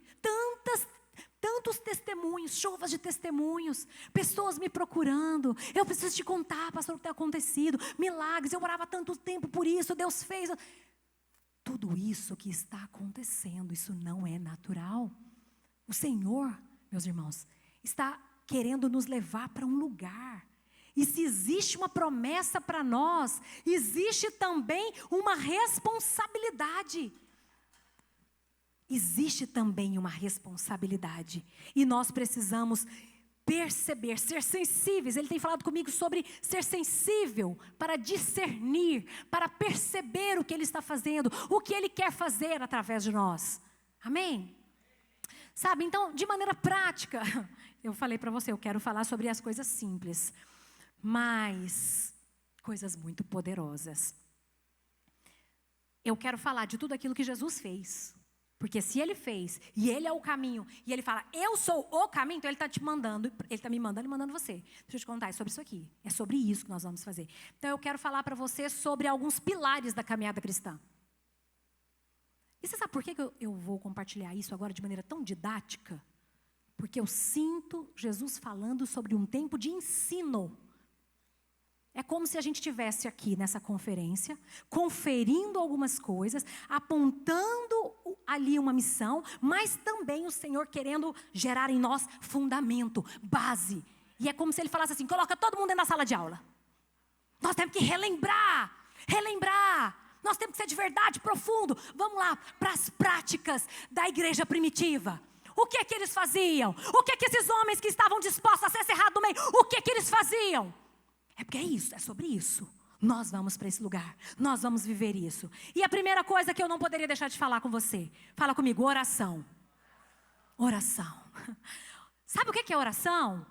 Tantos testemunhos, chuvas de testemunhos, pessoas me procurando, eu preciso te contar, pastor, o que tem acontecido, milagres, eu orava tanto tempo por isso, Deus fez. Tudo isso que está acontecendo, isso não é natural. O Senhor, meus irmãos, está querendo nos levar para um lugar. E se existe uma promessa para nós, existe também uma responsabilidade. existe também uma responsabilidade. E nós precisamos perceber, ser sensíveis. Ele tem falado comigo sobre ser sensível para discernir, para perceber o que Ele está fazendo, o que Ele quer fazer através de nós. Amém? Sabe, então, de maneira prática, eu falei para você, eu quero falar sobre as coisas simples, mas coisas muito poderosas. Eu quero falar de tudo aquilo que Jesus fez. Porque se Ele fez, e Ele é o caminho, e Ele fala, eu sou o caminho, então Ele está te mandando, Ele está me mandando e mandando você. Deixa eu te contar, é sobre isso aqui. É sobre isso que nós vamos fazer. Então eu quero falar para você sobre alguns pilares da caminhada cristã. E você sabe por que eu vou compartilhar isso agora de maneira tão didática? Porque eu sinto Jesus falando sobre um tempo de ensino. É como se a gente estivesse aqui nessa conferência, conferindo algumas coisas, apontando ali uma missão, mas também o Senhor querendo gerar em nós fundamento, base. E é como se Ele falasse assim, coloca todo mundo dentro da sala de aula. Nós temos que relembrar. Nós temos que ser de verdade, profundo. Vamos lá, para as práticas da igreja primitiva. O que é que eles faziam? O que é que esses homens que estavam dispostos a ser cerrados no meio, o que é que eles faziam? É porque é isso, é sobre isso. Nós vamos para esse lugar, nós vamos viver isso. E a primeira coisa que eu não poderia deixar de falar com você, fala comigo, oração. Oração. Sabe o que é oração?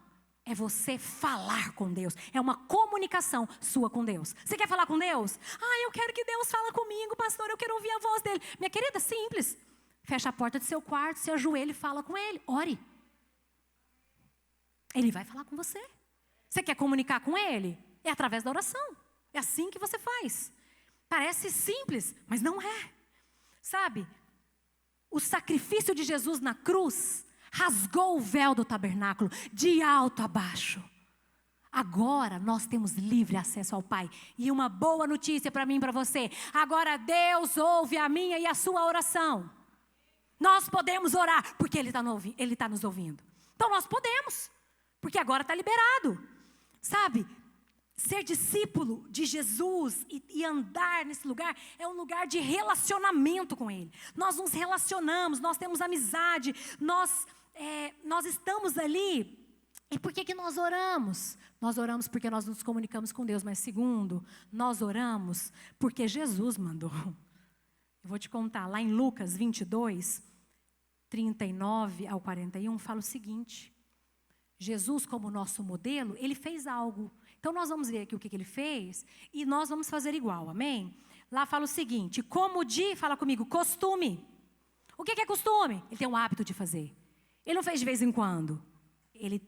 É você falar com Deus, é uma comunicação sua com Deus. Você quer falar com Deus? Eu quero que Deus fale comigo, pastor, eu quero ouvir a voz dele. Minha querida, simples. Fecha a porta do seu quarto, se ajoelha e fala com Ele, ore. Ele vai falar com você. Você quer comunicar com Ele? É através da oração. É assim que você faz. Parece simples, mas não é. Sabe, o sacrifício de Jesus na cruz rasgou o véu do tabernáculo de alto a baixo. Agora nós temos livre acesso ao Pai. E uma boa notícia para mim e para você. Agora Deus ouve a minha e a sua oração. Nós podemos orar porque Ele está nos ouvindo. Então nós podemos, porque agora está liberado. Sabe, ser discípulo de Jesus e andar nesse lugar é um lugar de relacionamento com Ele. Nós nos relacionamos, nós temos amizade, nós estamos ali. E por que nós oramos? Nós oramos porque nós nos comunicamos com Deus, mas segundo, nós oramos porque Jesus mandou. Eu vou te contar, lá em Lucas 22, 39 ao 41, fala o seguinte. Jesus, como nosso modelo, Ele fez algo. Então, nós vamos ver aqui o que Ele fez e nós vamos fazer igual, amém? Lá fala o seguinte, fala comigo, costume. O que é costume? Ele tem um hábito de fazer. Ele não fez de vez em quando. Ele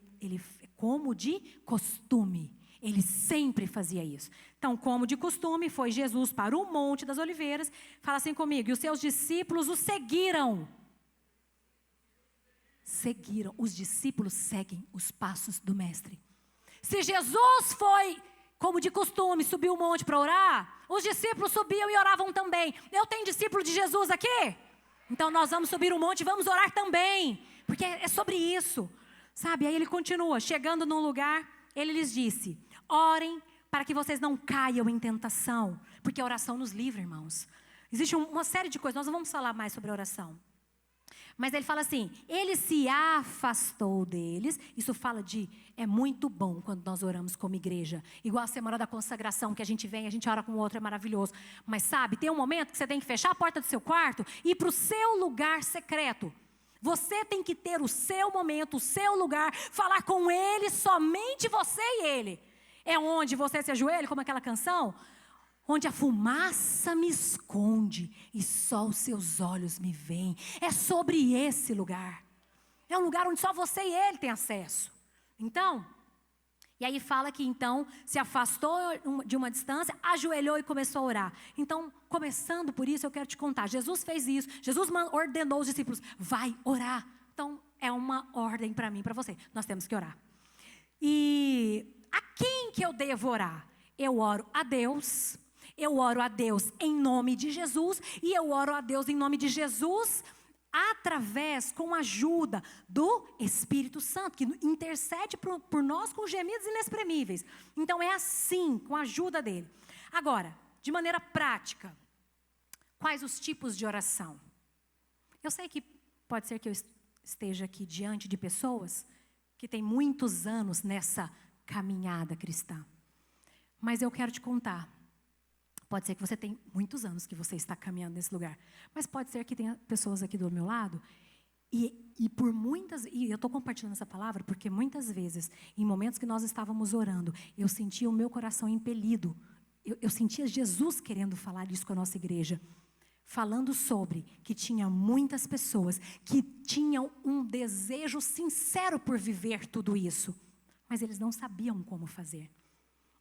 como de costume. Ele sempre fazia isso. Então, como de costume, foi Jesus para o Monte das Oliveiras. Fala assim comigo, e os seus discípulos o seguiram. Os discípulos seguem os passos do mestre. Se Jesus foi, como de costume, subiu o monte para orar, os discípulos subiam e oravam também. Eu tenho discípulo de Jesus aqui? Então nós vamos subir o monte e vamos orar também, porque é sobre isso, sabe? Aí ele continua, chegando num lugar, ele lhes disse, orem para que vocês não caiam em tentação, porque a oração nos livra, irmãos. Existe uma série de coisas, nós não vamos falar mais sobre a oração. Mas ele fala assim, ele se afastou deles. Isso fala é muito bom quando nós oramos como igreja. Igual a semana da consagração, que a gente vem, a gente ora com o outro, é maravilhoso. Mas sabe, tem um momento que você tem que fechar a porta do seu quarto e ir para o seu lugar secreto. Você tem que ter o seu momento, o seu lugar, falar com Ele, somente você e Ele. É onde você se ajoelha, como aquela canção, onde a fumaça me esconde e só os seus olhos me veem. É sobre esse lugar. É um lugar onde só você e Ele têm acesso. Então, e aí fala que então se afastou de uma distância, ajoelhou e começou a orar. Então, começando por isso, eu quero te contar. Jesus fez isso. Jesus ordenou os discípulos, vai orar. Então, é uma ordem para mim e para você. Nós temos que orar. E a quem que eu devo orar? Eu oro a Deus. Eu oro a Deus em nome de Jesus e eu oro a Deus em nome de Jesus com a ajuda do Espírito Santo, que intercede por nós com gemidos inexprimíveis. Então é assim, com a ajuda dele. Agora, de maneira prática, quais os tipos de oração? Eu sei que pode ser que eu esteja aqui diante de pessoas que têm muitos anos nessa caminhada cristã. Mas eu quero te contar. Pode ser que você tenha muitos anos que você está caminhando nesse lugar. Mas pode ser que tenha pessoas aqui do meu lado. E eu estou compartilhando essa palavra porque muitas vezes, em momentos que nós estávamos orando, eu sentia o meu coração impelido. Eu sentia Jesus querendo falar isso com a nossa igreja. Falando sobre que tinha muitas pessoas que tinham um desejo sincero por viver tudo isso. Mas eles não sabiam como fazer.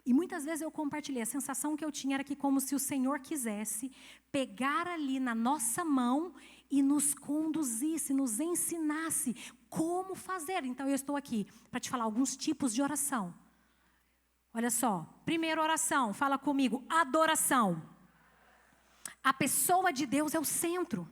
E muitas vezes eu compartilhei, a sensação que eu tinha era que como se o Senhor quisesse pegar ali na nossa mão e nos conduzisse, nos ensinasse como fazer. Então eu estou aqui para te falar alguns tipos de oração. Olha só, primeira oração, fala comigo, adoração. A pessoa de Deus é o centro.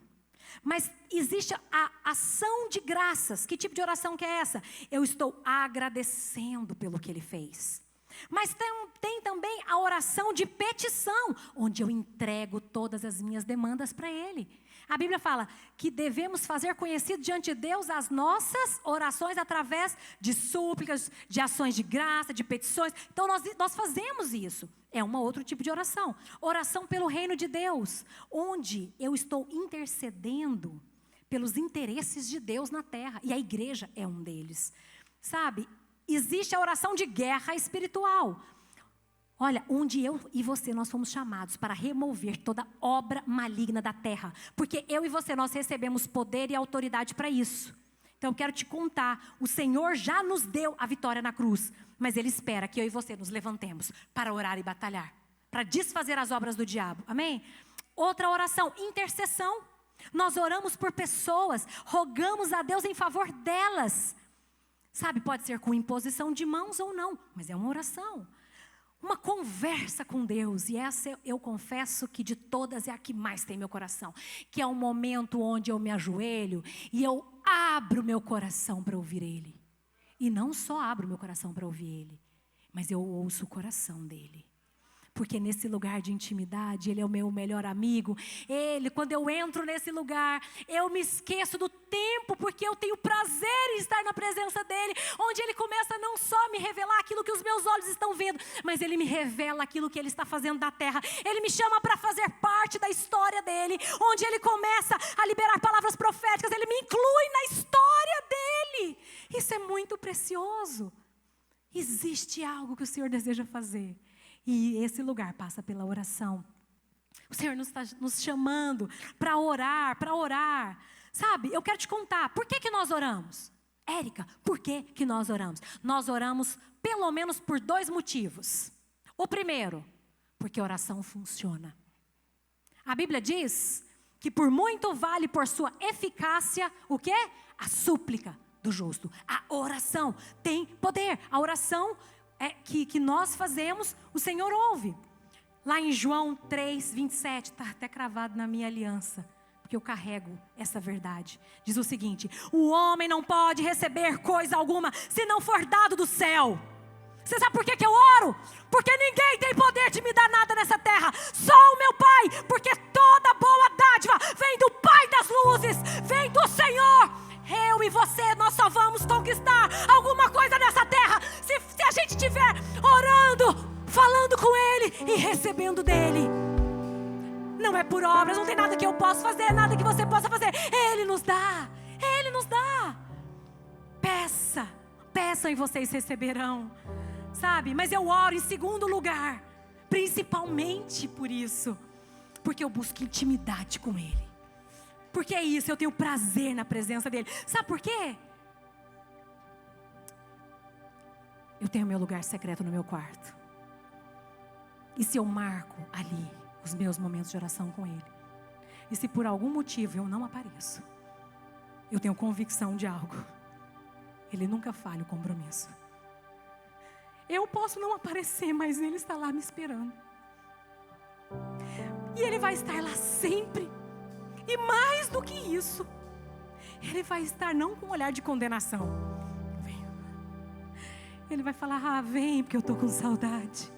Mas existe a ação de graças. Que tipo de oração que é essa? Eu estou agradecendo pelo que Ele fez. Mas tem também a oração de petição, onde eu entrego todas as minhas demandas para Ele. A Bíblia fala que devemos fazer conhecido diante de Deus as nossas orações através de súplicas, de ações de graça, de petições. Então nós fazemos isso. É um outro tipo de oração. Oração pelo reino de Deus, onde eu estou intercedendo pelos interesses de Deus na terra. E a igreja é um deles. Sabe? Existe a oração de guerra espiritual. Olha, onde eu e você, nós fomos chamados para remover toda obra maligna da terra. Porque eu e você, nós recebemos poder e autoridade para isso. Então, eu quero te contar, o Senhor já nos deu a vitória na cruz. Mas Ele espera que eu e você nos levantemos para orar e batalhar. Para desfazer as obras do diabo. Amém? Outra oração, intercessão. Nós oramos por pessoas, rogamos a Deus em favor delas. Sabe, pode ser com imposição de mãos ou não, mas é uma oração. Uma conversa com Deus, e essa eu confesso que de todas é a que mais tem meu coração. Que é um momento onde eu me ajoelho e eu abro meu coração para ouvir Ele. E não só abro meu coração para ouvir Ele, mas eu ouço o coração dEle. Porque nesse lugar de intimidade, Ele é o meu melhor amigo. Ele, quando eu entro nesse lugar, eu me esqueço do tempo, porque eu tenho prazer em estar na presença dEle, onde Ele começa não só me revelar aquilo que os meus olhos estão vendo, mas Ele me revela aquilo que Ele está fazendo da terra. Ele me chama para fazer parte da história dEle, onde Ele começa a liberar palavras proféticas, Ele me inclui na história dEle. Isso é muito precioso. Existe algo que o Senhor deseja fazer. E esse lugar passa pela oração. O Senhor está nos chamando para orar. Sabe, eu quero te contar, por que nós oramos? Érica, por que nós oramos? Nós oramos pelo menos por 2 motivos. O primeiro, porque a oração funciona. A Bíblia diz que por muito vale por sua eficácia, o quê? A súplica do justo. A oração tem poder. A oração que nós fazemos, o Senhor ouve. Lá em João 3, 27, está até cravado na minha aliança, porque eu carrego essa verdade. Diz o seguinte: o homem não pode receber coisa alguma se não for dado do céu. Você sabe por que eu oro? Porque ninguém tem poder de me dar nada nessa terra, só o meu Pai, porque toda boa dádiva vem do Pai das luzes, vem do Senhor. Eu e você, nós só vamos conquistar alguma coisa nessa terra se a gente estiver orando, falando com Ele e recebendo dEle. Não é por obras, não tem nada que eu possa fazer, nada que você possa fazer. Ele nos dá, Ele nos dá. Peçam e vocês receberão. Sabe, mas eu oro em segundo lugar, principalmente por isso, porque eu busco intimidade com Ele. Porque é isso, eu tenho prazer na presença dEle. Sabe por quê? Eu tenho meu lugar secreto no meu quarto. E se eu marco ali os meus momentos de oração com Ele, e se por algum motivo eu não apareço, eu tenho convicção de algo: Ele nunca falha o compromisso. Eu posso não aparecer, mas Ele está lá me esperando. E Ele vai estar lá sempre. E mais do que isso, Ele vai estar não com um olhar de condenação. Ele vai falar: vem porque eu estou com saudade.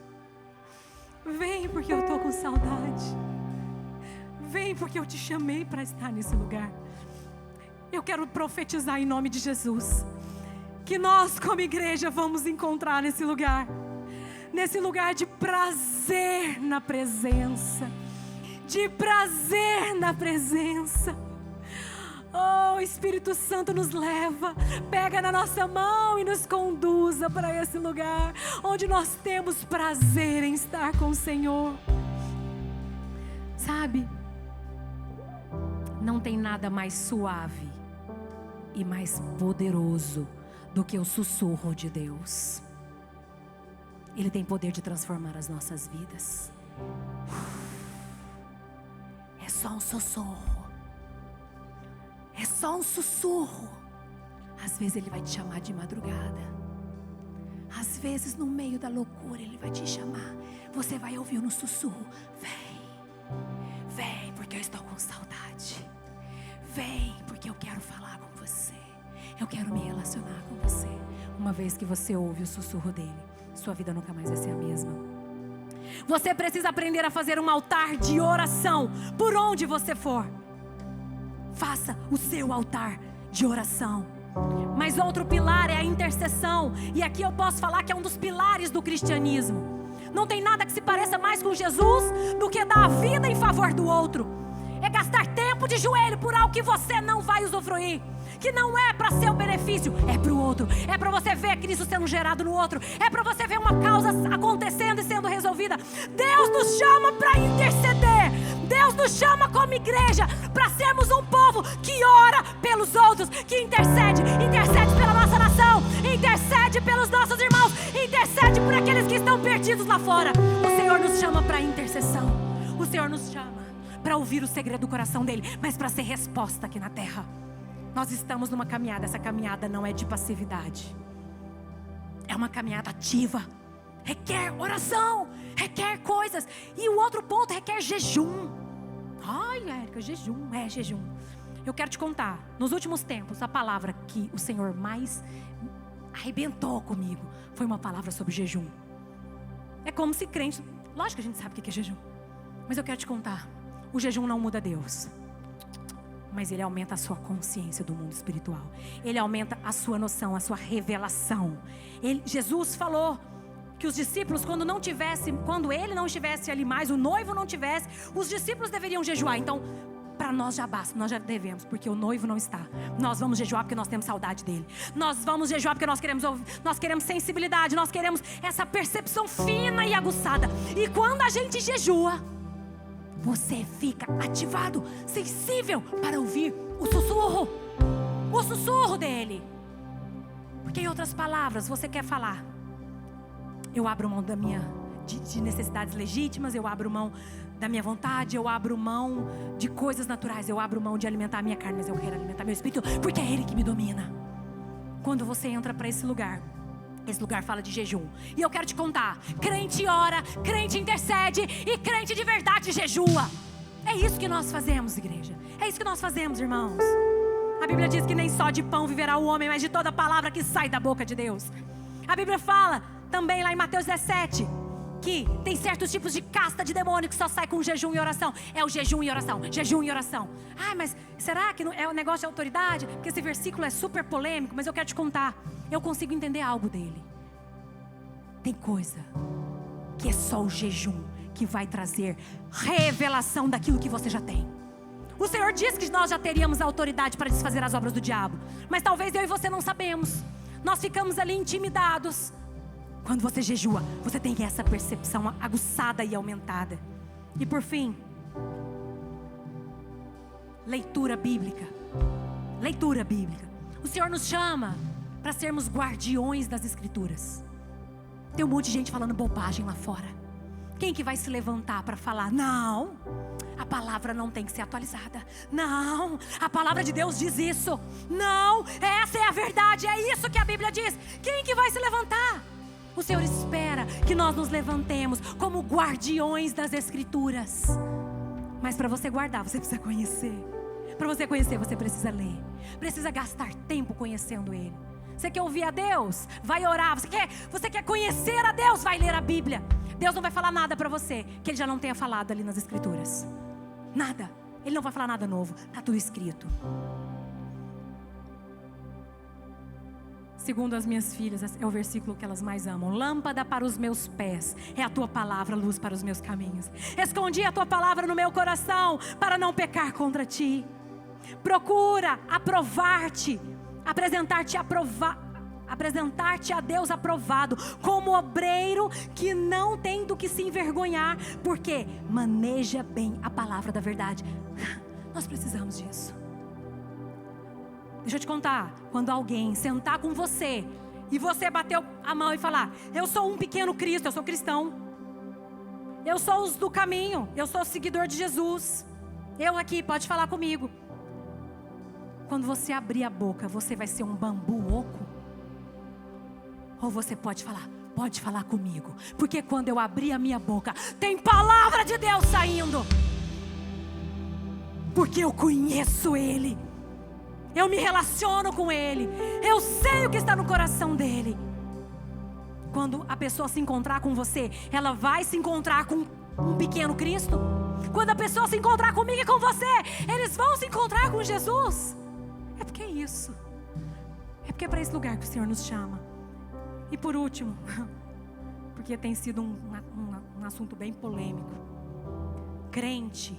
Vem porque eu estou com saudade. Vem porque eu te chamei para estar nesse lugar. Eu quero profetizar em nome de Jesus, que nós como igreja vamos encontrar nesse lugar de prazer na presença, de prazer na presença. Oh, Espírito Santo nos leva, pega na nossa mão e nos conduza para esse lugar, onde nós temos prazer em estar com o Senhor. Sabe, não tem nada mais suave e mais poderoso do que o sussurro de Deus. Ele tem poder de transformar as nossas vidas. É só um sussurro. É só um sussurro. Às vezes Ele vai te chamar de madrugada. Às vezes no meio da loucura Ele vai te chamar. Você vai ouvir no sussurro: vem, vem porque eu estou com saudade. Vem porque eu quero falar com você. Eu quero me relacionar com você. Uma vez que você ouve o sussurro dele, sua vida nunca mais vai ser a mesma. Você precisa aprender a fazer um altar de oração por onde você for. Faça o seu altar de oração. Mas outro pilar é a intercessão. E aqui eu posso falar que é um dos pilares do cristianismo. Não tem nada que se pareça mais com Jesus do que dar a vida em favor do outro. É gastar tempo de joelho por algo que você não vai usufruir, que não é para seu benefício, é para o outro. É para você ver Cristo sendo gerado no outro. É para você ver uma causa acontecendo e sendo resolvida. Deus nos chama para interceder. Deus nos chama como igreja para sermos um povo que ora pelos outros, que intercede pela nossa nação, intercede pelos nossos irmãos, intercede por aqueles que estão perdidos lá fora. O Senhor nos chama para intercessão. O Senhor nos chama para ouvir o segredo do coração dele, mas para ser resposta aqui na terra. Nós estamos numa caminhada. Essa caminhada não é de passividade, é uma caminhada ativa. Requer oração, requer coisas. E o outro ponto requer jejum. Ai, Érica, jejum. Eu quero te contar, nos últimos tempos, a palavra que o Senhor mais arrebentou comigo foi uma palavra sobre jejum. É como se crente, lógico que a gente sabe o que é jejum, mas eu quero te contar, o jejum não muda Deus, mas ele aumenta a sua consciência do mundo espiritual. Ele aumenta a sua noção, a sua revelação. Jesus falou que os discípulos, quando ele não estivesse ali mais, o noivo não tivesse, os discípulos deveriam jejuar. Então, para nós já basta, nós já devemos, porque o noivo não está. Nós vamos jejuar porque nós temos saudade dele. Nós vamos jejuar porque nós queremos sensibilidade, nós queremos essa percepção fina e aguçada. E quando a gente jejua, você fica ativado, sensível para ouvir o sussurro dele. Porque em outras palavras, você quer falar: eu abro mão de necessidades legítimas, eu abro mão da minha vontade, eu abro mão de coisas naturais, eu abro mão de alimentar a minha carne, mas eu quero alimentar meu espírito, porque é ele que me domina. Quando você entra para esse lugar fala de jejum. E eu quero te contar, crente ora, crente intercede e crente de verdade jejua. É isso que nós fazemos, igreja. É isso que nós fazemos, irmãos. A Bíblia diz que nem só de pão viverá o homem, mas de toda palavra que sai da boca de Deus. A Bíblia fala também lá em Mateus 17 que tem certos tipos de casta de demônio que só sai com jejum e oração. É o jejum e oração, jejum e oração. Ah, mas será que é um negócio de autoridade? Porque esse versículo é super polêmico, mas eu quero te contar, eu consigo entender algo dele. Tem coisa que é só o jejum que vai trazer revelação daquilo que você já tem. O Senhor disse que nós já teríamos a autoridade para desfazer as obras do diabo, mas talvez eu e você não sabemos. Nós ficamos ali intimidados. Quando você jejua, você tem essa percepção aguçada e aumentada. E por fim, leitura bíblica. Leitura bíblica. O Senhor nos chama para sermos guardiões das Escrituras. Tem um monte de gente falando bobagem lá fora. Quem que vai se levantar para falar: não, a palavra não tem que ser atualizada. Não, a palavra de Deus diz isso. Não, essa é a verdade, é isso que a Bíblia diz. Quem que vai se levantar? O Senhor espera que nós nos levantemos como guardiões das Escrituras. Mas para você guardar, você precisa conhecer. Para você conhecer, você precisa ler. Precisa gastar tempo conhecendo Ele. Você quer ouvir a Deus? Vai orar. Você quer conhecer a Deus? Vai ler a Bíblia. Deus não vai falar nada para você que Ele já não tenha falado ali nas Escrituras. Nada. Ele não vai falar nada novo. Está tudo escrito. segundo as minhas filhas, é o versículo que elas mais amam. Lâmpada para os meus pés é a tua palavra, luz para os meus caminhos. Escondi a tua palavra no meu coração para não pecar contra ti. Procura aprovar-te, apresentar-te a Deus aprovado, como obreiro que não tem do que se envergonhar, porque maneja bem a palavra da verdade. Nós precisamos disso. Deixa eu te contar, quando alguém sentar com você e você bater a mão e falar: eu sou um pequeno Cristo, eu sou cristão, eu sou os do caminho, eu sou seguidor de Jesus, eu aqui, pode falar comigo. Quando você abrir a boca, você vai ser um bambu oco? Ou você pode falar comigo, porque quando eu abrir a minha boca, tem palavra de Deus saindo, porque eu conheço Ele, eu me relaciono com Ele, eu sei o que está no coração dEle. Quando a pessoa se encontrar com você, ela vai se encontrar com um pequeno Cristo. Quando a pessoa se encontrar comigo e com você, eles vão se encontrar com Jesus. É porque é isso, é porque é para esse lugar que o Senhor nos chama. E por último, porque tem sido um assunto bem polêmico, crente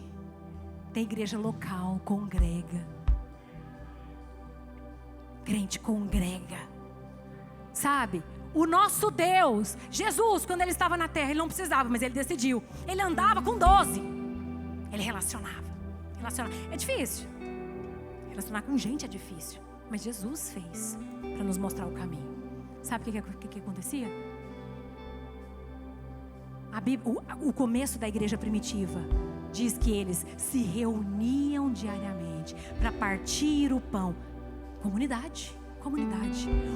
tem igreja local, congrega. Crente congrega, sabe? O nosso Deus, Jesus, quando Ele estava na terra, Ele não precisava, mas Ele decidiu. Ele andava com 12, Ele relacionava. É difícil, relacionar com gente é difícil, mas Jesus fez para nos mostrar o caminho. Sabe o que acontecia? O começo da igreja primitiva diz que eles se reuniam diariamente para partir o pão. Comunidade.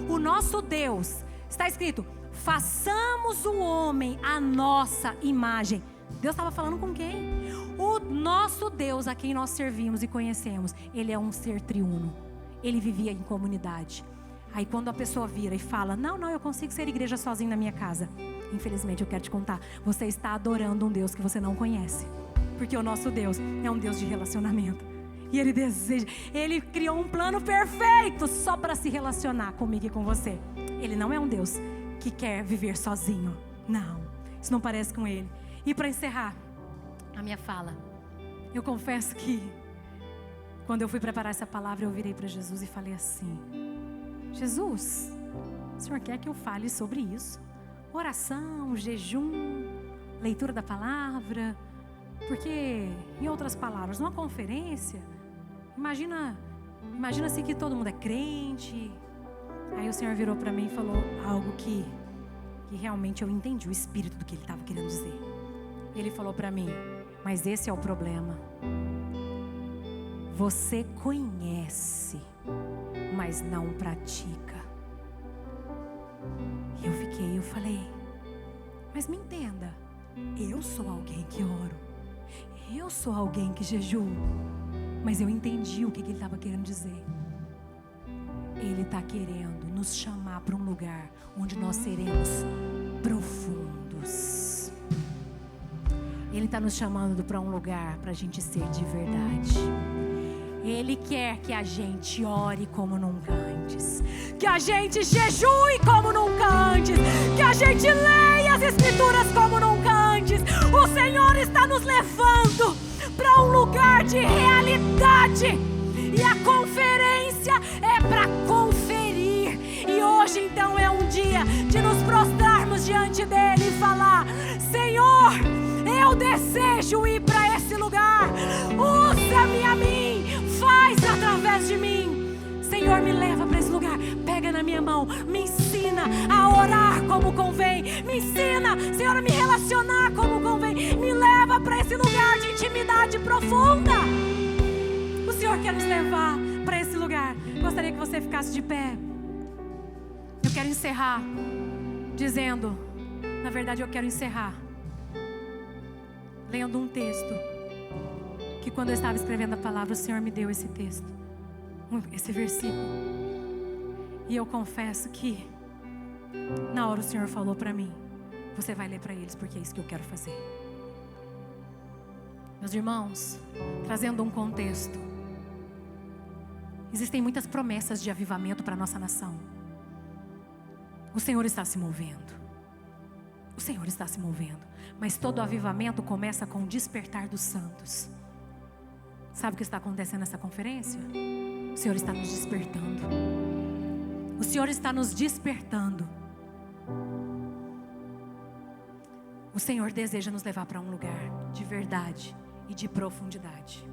O nosso Deus, está escrito: façamos o homem à nossa imagem. Deus estava falando com quem? O nosso Deus, a quem nós servimos e conhecemos, Ele é um ser triuno. Ele vivia em comunidade. Aí quando a pessoa vira e fala: não, eu consigo ser igreja sozinho na minha casa, infelizmente eu quero te contar, você está adorando um Deus que você não conhece. Porque o nosso Deus é um Deus de relacionamento. E Ele criou um plano perfeito só para se relacionar comigo e com você. Ele não é um Deus que quer viver sozinho. Não, isso não parece com Ele. E para encerrar a minha fala, eu confesso que quando eu fui preparar essa palavra, eu virei para Jesus e falei assim: Jesus, o Senhor quer que eu fale sobre isso? Oração, jejum, leitura da palavra. Porque, em outras palavras, numa conferência, imagina-se que todo mundo é crente. Aí o Senhor virou para mim e falou algo que realmente eu entendi o espírito do que Ele estava querendo dizer. Ele falou para mim: mas esse é o problema. Você conhece, mas não pratica. E eu falei: mas me entenda, eu sou alguém que oro, eu sou alguém que jejua, mas eu entendi o que Ele estava querendo dizer. Ele está querendo nos chamar para um lugar onde nós seremos profundos. Ele está nos chamando para um lugar para a gente ser de verdade. Ele quer que a gente ore como nunca antes, que a gente jejue como nunca antes, que a gente leia as Escrituras como nunca antes. O Senhor está nos levando para um lugar de realidade, e a conferência é para conferir. E hoje então é um dia de nos prostrarmos diante dEle e falar: Senhor, eu desejo ir para esse lugar, usa-me a mim, faz através de mim. Senhor, me leva para esse lugar, pega na minha mão, me ensina a orar como convém, me ensina, Senhor, a me relacionar como convém, me leva para esse lugar de intimidade profunda. O Senhor quer nos levar para esse lugar. Gostaria que você ficasse de pé. Eu quero encerrar dizendo, na verdade eu quero encerrar lendo um texto que quando eu estava escrevendo a palavra, o Senhor me deu esse texto, esse versículo, e eu confesso que na hora o Senhor falou para mim: você vai ler para eles, porque é isso que eu quero fazer. Meus irmãos, trazendo um contexto, existem muitas promessas de avivamento para a nossa nação. O Senhor está se movendo. O Senhor está se movendo. Mas todo avivamento começa com o despertar dos santos. Sabe o que está acontecendo nessa conferência? O Senhor está nos despertando. O Senhor está nos despertando. O Senhor deseja nos levar para um lugar de verdade e de profundidade.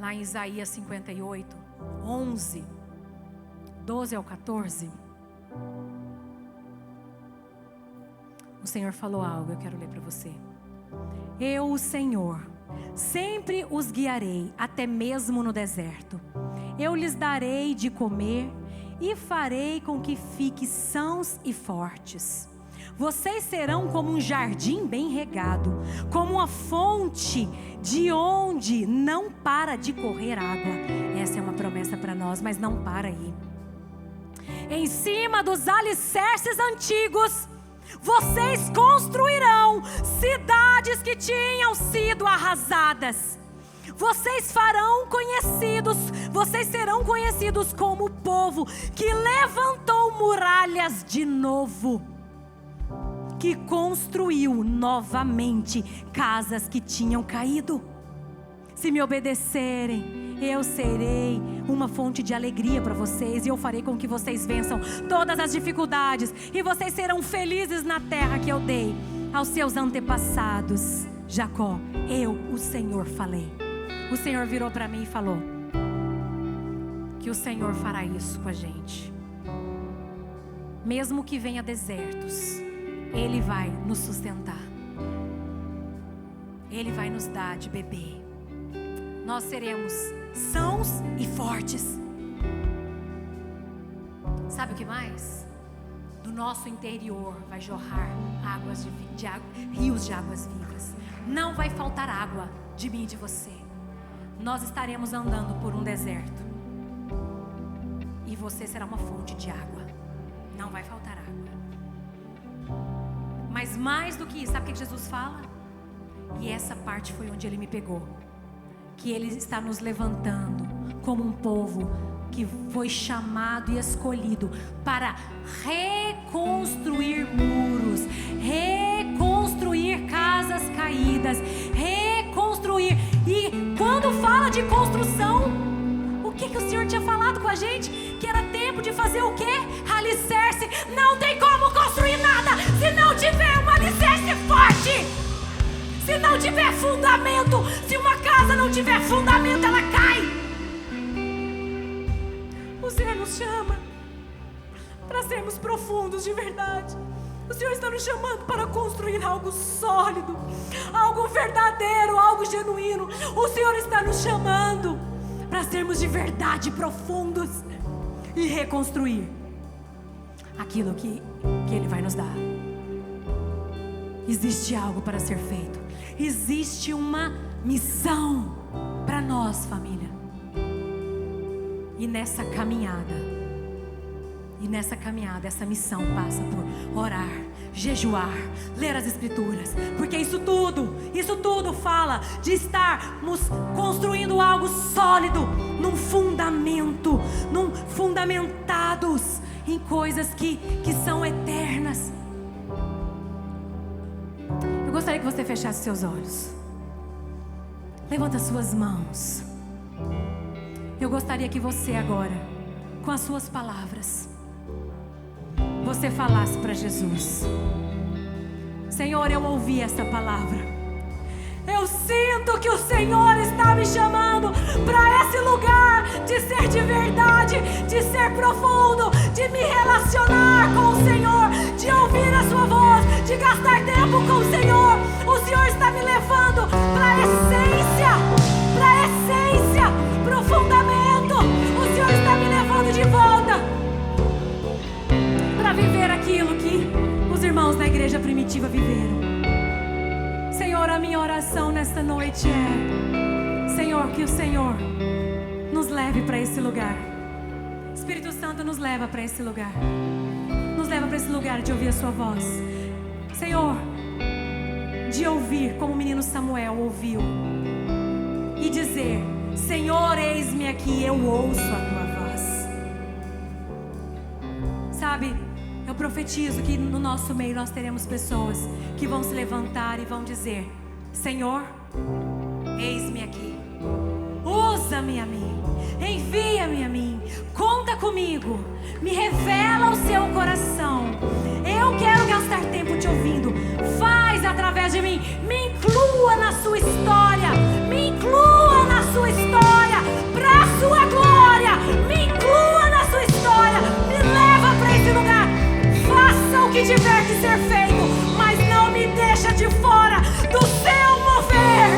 Lá em Isaías 58, 11, 12 ao 14, o Senhor falou algo, eu quero ler para você. Eu, o Senhor, sempre os guiarei, até mesmo no deserto. Eu lhes darei de comer e farei com que fiquem sãos e fortes. Vocês serão como um jardim bem regado, como uma fonte de onde não para de correr água. Essa é uma promessa para nós, mas não para aí. Em cima dos alicerces antigos, vocês construirão cidades que tinham sido arrasadas. Vocês serão conhecidos como o povo que levantou muralhas de novo, que construiu novamente casas que tinham caído. Se me obedecerem, eu serei uma fonte de alegria para vocês, e eu farei com que vocês vençam todas as dificuldades, e vocês serão felizes na terra que eu dei aos seus antepassados. Jacó, eu, o Senhor, falei. O Senhor virou para mim e falou que o Senhor fará isso com a gente. Mesmo que venha desertos, Ele vai nos sustentar. Ele vai nos dar de beber. Nós seremos sãos e fortes. Sabe o que mais? Do nosso interior vai jorrar rios de águas vivas. Não vai faltar água de mim e de você. Nós estaremos andando por um deserto, e você será uma fonte de água. Não vai faltar água. Mas mais do que isso, sabe o que Jesus fala? E essa parte foi onde Ele me pegou. Que Ele está nos levantando como um povo que foi chamado e escolhido para reconstruir muros, reconstruir casas caídas, reconstruir. E quando fala de construção, o que o Senhor tinha falado com a gente? Que era tempo de fazer o quê? Alicerce. Não tem como construir nada se não tiver um alicerce forte. Se não tiver fundamento. Se uma casa não tiver fundamento, ela cai. O Senhor nos chama para sermos profundos de verdade. O Senhor está nos chamando para construir algo sólido, algo verdadeiro, algo genuíno. O Senhor está nos chamando para sermos de verdade profundos e reconstruir aquilo que Ele vai nos dar. Existe algo para ser feito. Existe uma missão para nós, família. E nessa caminhada, essa missão passa por orar, jejuar, ler as Escrituras, porque isso tudo fala de estarmos construindo algo sólido, num fundamentados em coisas que são eternas. Eu gostaria que você fechasse seus olhos. Levanta suas mãos. Eu gostaria que você agora, com as suas palavras, você falasse para Jesus: Senhor, eu ouvi essa palavra. Eu sinto que o Senhor está me chamando para esse lugar de ser de verdade, de ser profundo, de me relacionar com o Senhor, de ouvir a sua voz, de gastar tempo com o Senhor. O Senhor está me levando para a essência, para o fundamento. O Senhor está me levando de volta para viver aquilo que os irmãos da igreja primitiva viveram. Senhor, a minha oração nesta noite é: Senhor, que o Senhor nos leve para esse lugar. Espírito Santo, nos leva para esse lugar. Nos leva para esse lugar de ouvir a sua voz. Senhor, de ouvir como o menino Samuel ouviu e dizer: Senhor, eis-me aqui, eu ouço a tua voz. Sabe, eu profetizo que no nosso meio nós teremos pessoas que vão se levantar e vão dizer: Senhor, eis-me aqui, usa-me a mim, envia-me a mim, conta comigo, me revela o seu coração. Eu quero gastar tempo te ouvindo. Faz através de mim, me inclua na sua história, me inclua na sua história, para a sua glória, me inclua na sua história, me leva para esse lugar. Faça o que tiver que ser feito, mas não me deixa de fora do seu mover.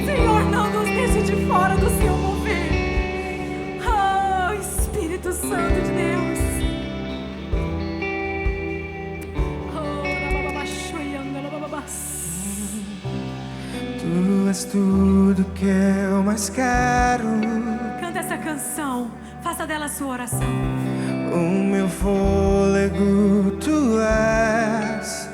Senhor, não nos deixe de fora do seu mover. Oh, Espírito Santo de Deus. Tu és tudo que eu mais quero. Canta essa canção, faça dela a sua oração. O meu fôlego tu és.